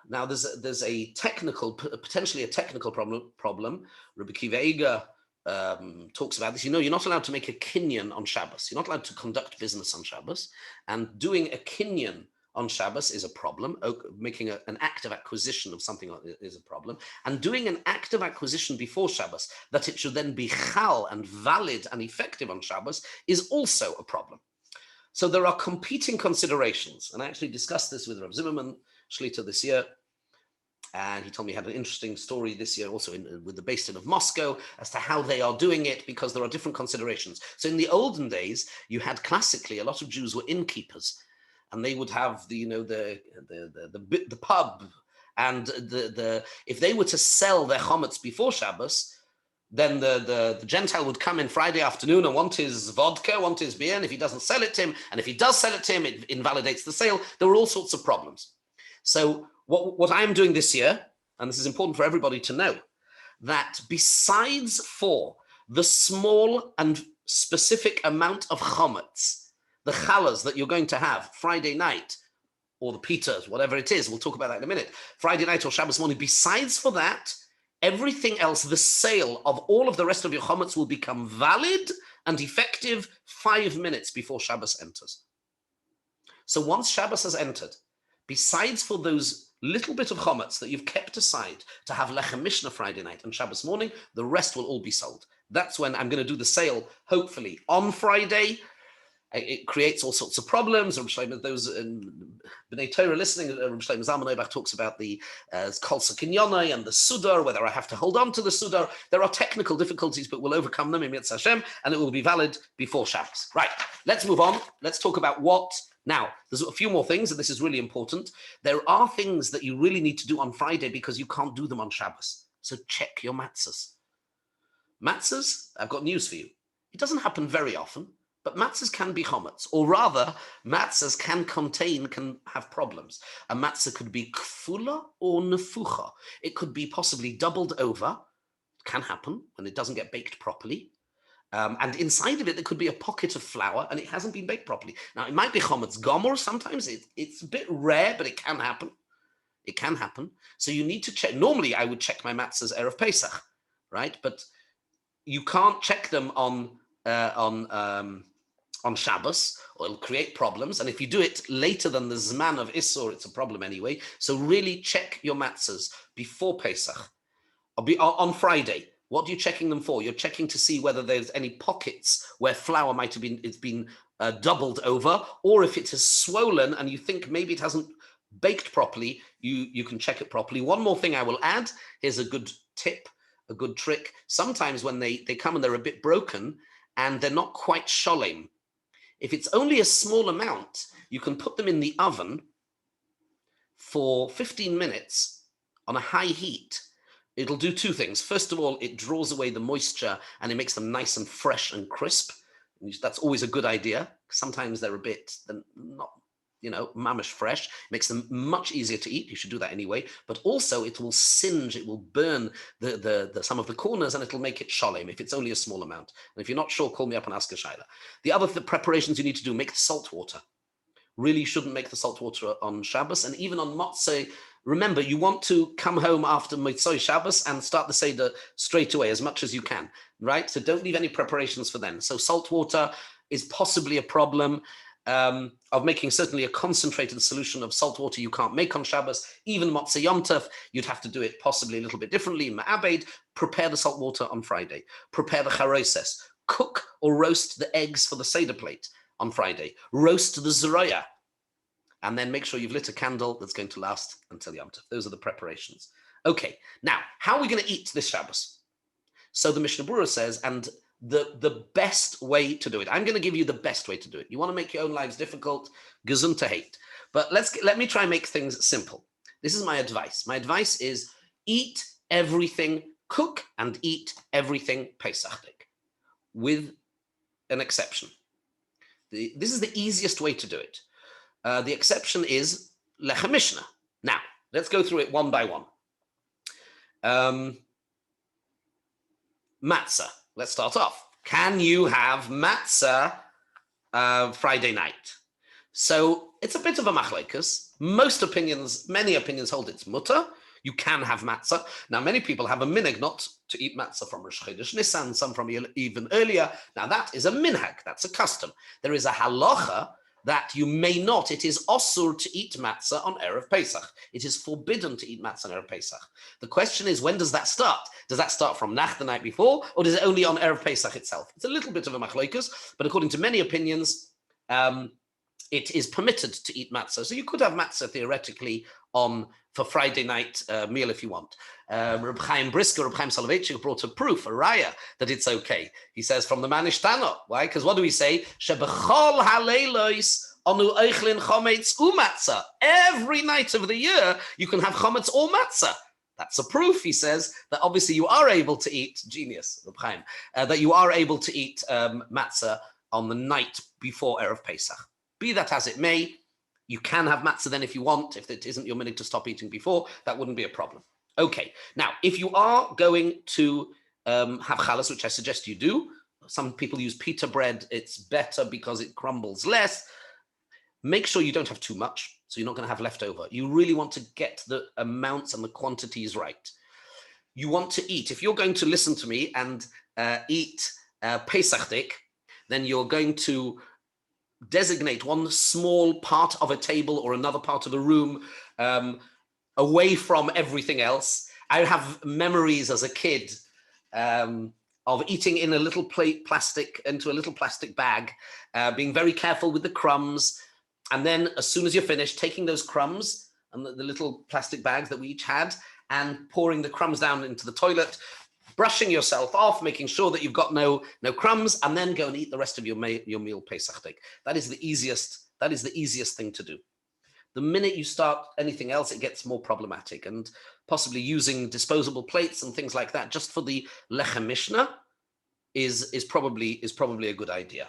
Now, there's a potentially a technical problem. Rabbi Kiva Eger talks about this. You know, you're not allowed to make a kinyan on Shabbos. You're not allowed to conduct business on Shabbos. And doing a kinyan on Shabbos is a problem. Making an act of acquisition of something is a problem. And doing an act of acquisition before Shabbos, that it should then be chal and valid and effective on Shabbos, is also a problem. So there are competing considerations. And I actually discussed this with Rav Zimmerman Shlita this year. And he told me he had an interesting story this year also with the Beis Din of Moscow as to how they are doing it, because there are different considerations. So in the olden days, you had classically, a lot of Jews were innkeepers. And they would have the pub, and if they were to sell their Comets before Shabbos, then the Gentile would come in Friday afternoon and want his vodka, want his beer, and if he doesn't sell it to him, and if he does sell it to him, it invalidates the sale. There were all sorts of problems. So what I'm doing this year, and this is important for everybody to know, that besides for the small and specific amount of Comets, the challahs that you're going to have Friday night, or the pitas, whatever it is, we'll talk about that in a minute, Friday night or Shabbos morning, besides for that, everything else, the sale of all of the rest of your Comets will become valid and effective 5 minutes before Shabbos enters. So once Shabbos has entered, besides for those little bit of Comets that you've kept aside to have Lechem Mishnah Friday night and Shabbos morning, the rest will all be sold. That's when I'm going to do the sale, hopefully, on Friday. It creates all sorts of problems. Those in B'nai Torah listening, Rabbi Shlomo Zalman Auerbach talks about the Kol Sakinyonai and the Sudar, whether I have to hold on to the Sudar. There are technical difficulties, but we'll overcome them in Yetz Hashem, and it will be valid before Shabbos. Right, let's move on. Let's talk about what. Now, there's a few more things, and this is really important. There are things that you really need to do on Friday because you can't do them on Shabbos. So check your matzahs. Matzahs, I've got news for you. It doesn't happen very often. But matzahs can be Comets, or rather, matzahs can have problems. A matzah could be kfula or nefucha. It could be possibly doubled over. It can happen when it doesn't get baked properly. And inside of it, there could be a pocket of flour, and it hasn't been baked properly. Now, it might be Chometz gomor. Sometimes it's a bit rare, but it can happen. It can happen. So you need to check. Normally, I would check my matzahs Erev Pesach, right? But you can't check them on Shabbos, or it'll create problems. And if you do it later than the Zman of Isur, it's a problem anyway. So really check your matzahs before Pesach. On Friday. What are you checking them for? You're checking to see whether there's any pockets where flour might have been doubled over, or if it has swollen and you think maybe it hasn't baked properly, you can check it properly. One more thing I will add, here's a good tip, a good trick. Sometimes when they come and they're a bit broken and they're not quite sholem, if it's only a small amount, you can put them in the oven for 15 minutes on a high heat. It'll do two things. First of all, it draws away the moisture and it makes them nice and fresh and crisp. That's always a good idea. Sometimes they're a bit not, mamish fresh. It makes them much easier to eat. You should do that anyway. But also it will singe, it will burn the some of the corners, and it'll make it sholem if it's only a small amount. And if you're not sure, call me up and ask a shayla. The other preparations you need to do, make the salt water. Really shouldn't make the salt water on Shabbos, and even on Motzei, Remember, you want to come home after Motzei Shabbos and start the Seder straight away as much as you can, right? So don't leave any preparations for then. So salt water is possibly a problem of making certainly a concentrated solution of salt water you can't make on Shabbos. Even Motzei Yom Tov, you'd have to do it possibly a little bit differently. Ma'abed, prepare the salt water on Friday. Prepare the charoses. Cook or roast the eggs for the Seder plate on Friday. Roast the zeroya. And then make sure you've lit a candle that's going to last until Yom Tov. Those are the preparations. Okay, now, how are we going to eat this Shabbos? So the Mishnah Berurah says, and the best way to do it, I'm going to give you the best way to do it. You want to make your own lives difficult, gesundheit. But let me try and make things simple. This is my advice. My advice is eat everything, cook and eat everything Pesachdik, with an exception. This is the easiest way to do it. The exception is lechem mishnah. Now, let's go through it one by one. Matzah. Let's start off. Can you have matzah Friday night? So it's a bit of a machlekes. Many opinions hold it's mutter. You can have matzah. Now, many people have a minhag not to eat matzah from Rosh Chodesh Nisan, some from even earlier. Now, that is a minhag. That's a custom. There is a halacha that you may not. It is osur to eat matzah on Erev Pesach. It is forbidden to eat matzah on Erev Pesach. The question is, when does that start? Does that start from Nach the night before, or does it only on Erev Pesach itself? It's a little bit of a machlokes, but according to many opinions, it is permitted to eat matzah. So you could have matzah theoretically for Friday night meal if you want. Reb Chaim Brisker, Reb Chaim Soloveitchik brought a proof, a raya, that it's okay. He says from the Manish Tano. Why? Because what do we say? Shebechol haleilos anu eichlin Comets umatzah. Every night of the year, you can have Comets or matzah. That's a proof, he says, that obviously you are able to eat, genius, Reb Chaim, that you are able to eat matzah on the night before Erev Pesach. Be that as it may, you can have matzah then if you want. If it isn't your minhag to stop eating before, that wouldn't be a problem. Okay, now, if you are going to have challah, which I suggest you do, some people use pita bread. It's better because it crumbles less. Make sure you don't have too much, so you're not going to have leftover. You really want to get the amounts and the quantities right. You want to eat. If you're going to listen to me and eat Pesachdik, then you're going to designate one small part of a table or another part of the room away from everything else. I have memories as a kid of eating in a little into a little plastic bag, being very careful with the crumbs. And then as soon as you're finished, taking those crumbs and the little plastic bags that we each had and pouring the crumbs down into the toilet, brushing yourself off, making sure that you've got no crumbs, and then go and eat the rest of your meal Pesachdik. That is the easiest thing to do. The minute you start anything else, it gets more problematic, and possibly using disposable plates and things like that just for the lechem mishnah is probably a good idea.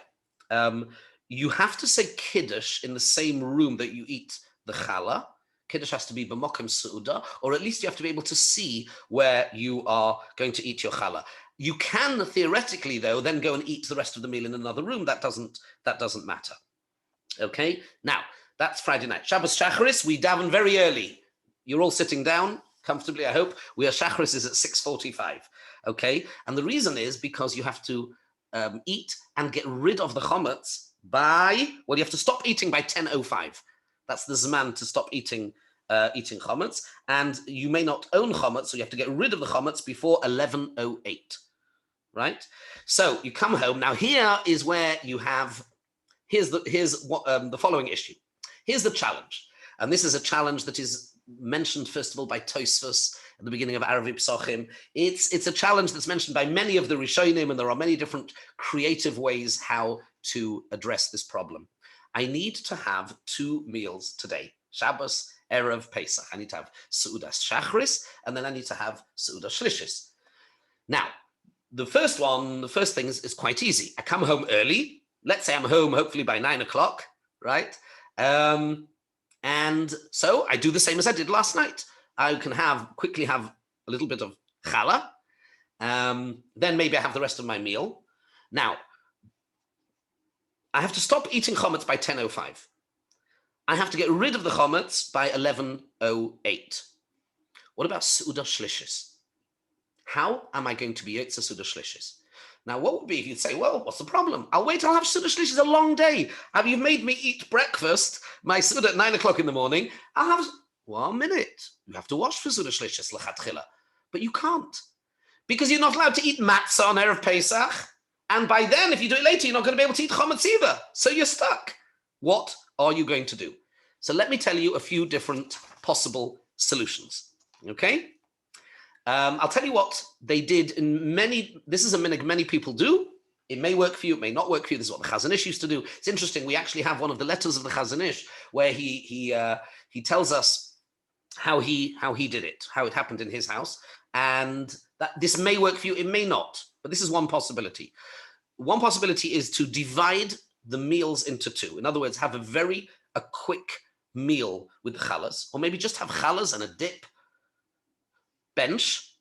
You have to say kiddush in the same room that you eat the challah. Kiddush has to be b'mokem su'uda, or at least you have to be able to see where you are going to eat your challah. You can theoretically, though, then go and eat the rest of the meal in another room. That doesn't matter. Okay, now that's Friday night. Shabbos Shacharis, we daven very early. You're all sitting down comfortably, I hope. Shacharis is at 6:45. Okay, and the reason is because you have to eat and get rid of the Comets you have to stop eating by 10:05. That's the Zman to stop eating Comets. And you may not own Comets, so you have to get rid of the Comets before 11:08, right? So you come home. Now here is where you have, here's the following issue. Here's the challenge. And this is a challenge that is mentioned, first of all, by Tosfos at the beginning of Arav Pesachim. It's a challenge that's mentioned by many of the Rishonim, and there are many different creative ways how to address this problem. I need to have 2 meals today, Shabbos, Erev, Pesach. I need to have Seudas Shachris, and then I need to have Seudas Shlishis. Now, the first thing is quite easy. I come home early. Let's say I'm home hopefully by 9 o'clock, right? And so I do the same as I did last night. I can quickly have a little bit of challah. Then maybe I have the rest of my meal. Now, I have to stop eating Comets by 10:05. I have to get rid of the Comets by 11:08. What about Suda Shlishis? How am I going to be Yotze Suda Shlishis? Now, what would be if you'd say, well, what's the problem? I'll wait, I'll have Suda Shlishis a long day. Have you made me eat breakfast, my Suda at 9 o'clock in the morning? I'll have 1 minute. You have to wash for Suda Shlishis, L'chatchila. But you can't. Because you're not allowed to eat matzah on Erev Pesach. And by then, if you do it later, you're not going to be able to eat Chometz either. So you're stuck. What are you going to do? So let me tell you a few different possible solutions. Okay? I'll tell you what they did in this is a minhag many people do. It may work for you, it may not work for you. This is what the Chazon Ish used to do. It's interesting. We actually have one of the letters of the Chazon Ish where he tells us how he did it, how it happened in his house. And that this may work for you, it may not, but this is one possibility. One possibility is to divide the meals into two. In other words, have a quick meal with the challahs, or maybe just have challahs and a dip, bench.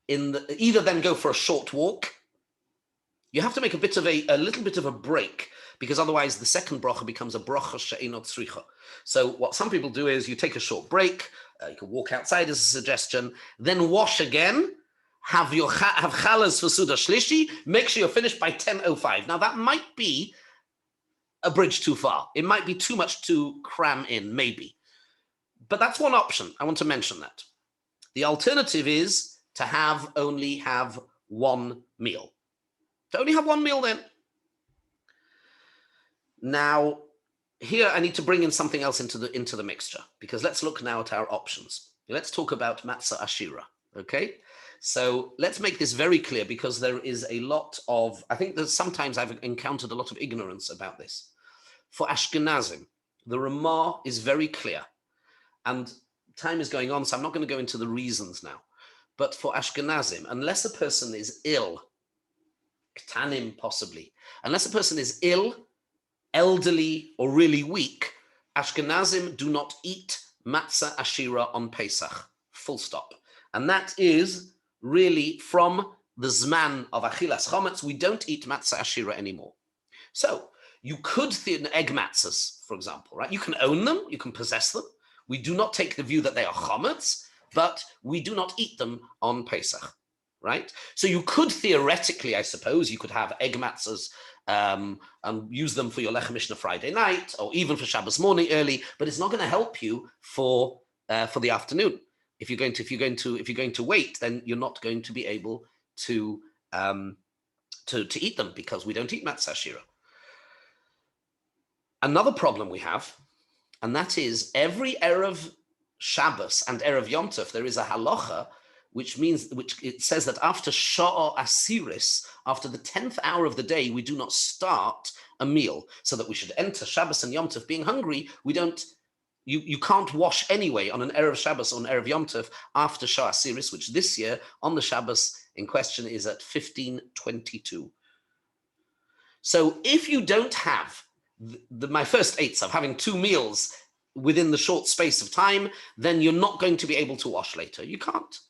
Either then go for a short walk. You have to make a little bit of a break, because otherwise the second bracha becomes a bracha she'einot tzricha. So what some people do is you take a short break. You can walk outside as a suggestion, then wash again, have challahs for Suda Shlishi, make sure you're finished by 10:05. Now that might be a bridge too far. It might be too much to cram in, maybe. But that's one option. I want to mention that. The alternative is to only have one meal. To only have one meal then. Now, here I need to bring in something else into the mixture, because let's look now at our options. Let's talk about matzah ashira, okay? So let's make this very clear, because there is a lot of, I think that sometimes I've encountered a lot of ignorance about this. For Ashkenazim, the Ramah is very clear, and time is going on, so I'm not going to go into the reasons now. But for Ashkenazim, unless a person is ill, Ktanim possibly, unless a person is ill, elderly, or really weak, Ashkenazim do not eat matzah ashira on Pesach, full stop. And that is really from the Zman of Achilas Comets. We don't eat matzah ashira anymore. So you could think egg matzahs, for example, right? You can own them, you can possess them. We do not take the view that they are Comets, but we do not eat them on Pesach, right? So you could theoretically, I suppose, you could have egg matzahs and use them for your Lechem Mishnah Friday night, or even for Shabbos morning early, but it's not going to help you for the afternoon. If you're going to wait, then you're not going to be able to eat them, because we don't eat matzah shira. Another problem we have, and that is every Erev Shabbos and Erev Yom Tov, there is a halacha which it says that after Sha'ah Asiris, after the 10th hour of the day, we do not start a meal, so that we should enter Shabbos and Yom Tov being hungry. You can't wash anyway on an Erev Shabbos or an Erev Yom Tov after Sha'ah Asiris, which this year on the Shabbos in question is at 15:22. So if you don't have my first eights of having two meals within the short space of time, then you're not going to be able to wash later. You can't.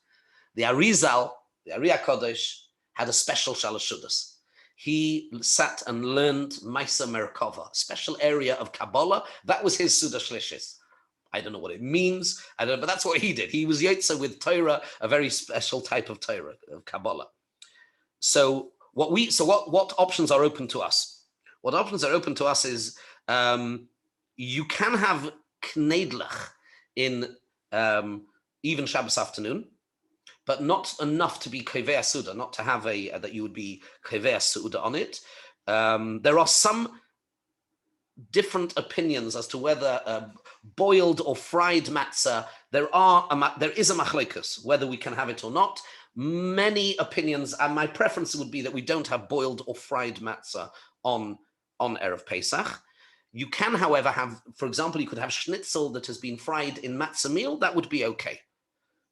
The Arizal, the Ari HaKodesh, had a special Shalosh Shudas. He sat and learned Maisa Merkava, a special area of Kabbalah. That was his Suda Shlishis. I don't know what it means, but that's what he did. He was Yotze with Torah, a very special type of Torah, of Kabbalah. So what options are open to us? What options are open to us is you can have Kneidlach in even Shabbos afternoon, but not enough to be Kevei Suda, not to have that you would be Kevei Suda on it. There are some different opinions as to whether boiled or fried matzah, there is a machlekes, whether we can have it or not. Many opinions, and my preference would be that we don't have boiled or fried matzah on Erev Pesach. You can, however, have, for example, you could have schnitzel that has been fried in matzah meal. That would be okay.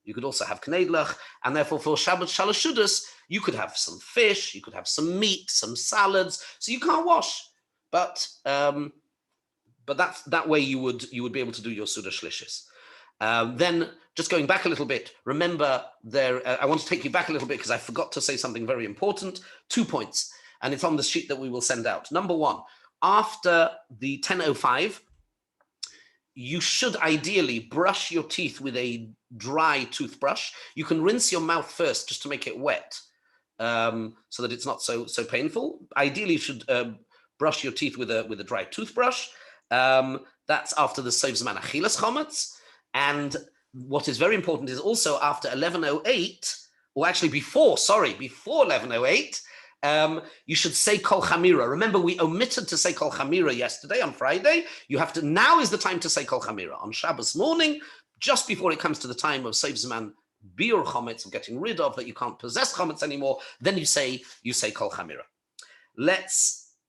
You could also have kneidlach, and therefore for Shabbat Shalosh Shudas, you could have some fish, you could have some meat, some salads. So you can't wash, but that way you would be able to do your Suda Shlishis. Then just going back a little bit, remember I want to take you back a little bit because I forgot to say something very important. 2 points, and it's on the sheet that we will send out. Number one, after the 10:05, you should ideally brush your teeth with a dry toothbrush. You can rinse your mouth first just to make it wet, so that it's not so painful. Ideally, you should brush your teeth with a dry toothbrush. That's after the Sov Zman Achilas Comets. And what is very important is also after 11:08, or actually before 11:08, you should say Kol Chamira. Remember, we omitted to say Kol Chamira yesterday on Friday. You have to, now is the time to say Kol Chamira. On Shabbos morning, just before it comes to the time of Sov Zman Biur Chometz, of getting rid of, that you can't possess Chometz anymore, then you say Kol Chamira.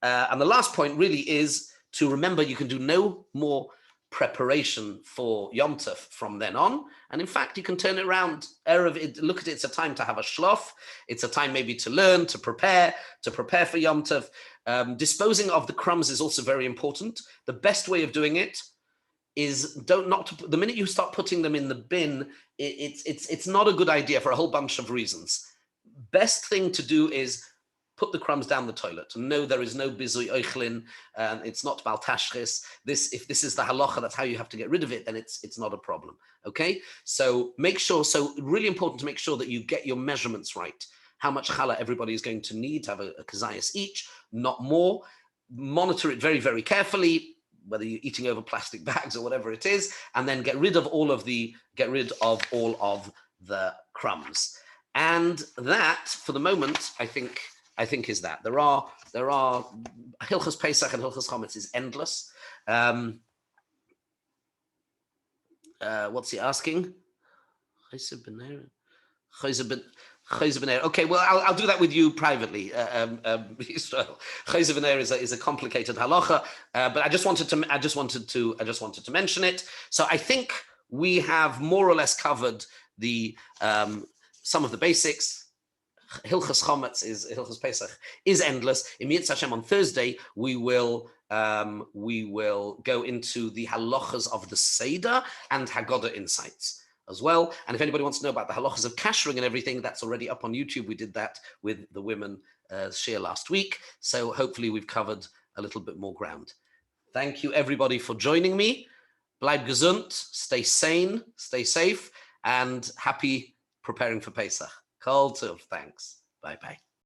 And the last point really is to remember you can do no more preparation for Yom Tov from then on. And in fact, you can turn it around. Erev, look at it, it's a time to have a shlof. It's a time maybe to learn, to prepare for Yom Tov. Disposing of the crumbs is also very important. The best way of doing it is the minute you start putting them in the bin, it's not a good idea for a whole bunch of reasons. Best thing to do is put the crumbs down the toilet. No, there is no bizui oichlin. It's not baltashchis. If this is the halacha, that's how you have to get rid of it, then it's not a problem. Okay? So make sure, really important to make sure that you get your measurements right. How much challah everybody is going to need to have a kazayas each, not more. Monitor it very, very carefully, whether you're eating over plastic bags or whatever it is, and then get rid of all of the crumbs. And that, for the moment, I think is that. There are Hilchos Pesach and Hilchos Comets is endless. What's he asking? Okay, well, I'll do that with you privately. Israel. is a complicated halacha, but I just wanted to mention it. So I think we have more or less covered the some of the basics. Hilchos Pesach is endless. In Yitz Hashem on Thursday, we will go into the halachas of the Seder and Haggadah insights as well. And if anybody wants to know about the halachas of kashering and everything, that's already up on YouTube. We did that with the women share last week. So hopefully we've covered a little bit more ground. Thank you everybody for joining me. Bleib gesund, stay sane, stay safe, and happy preparing for Pesach. Kol tov, thanks. Bye-bye.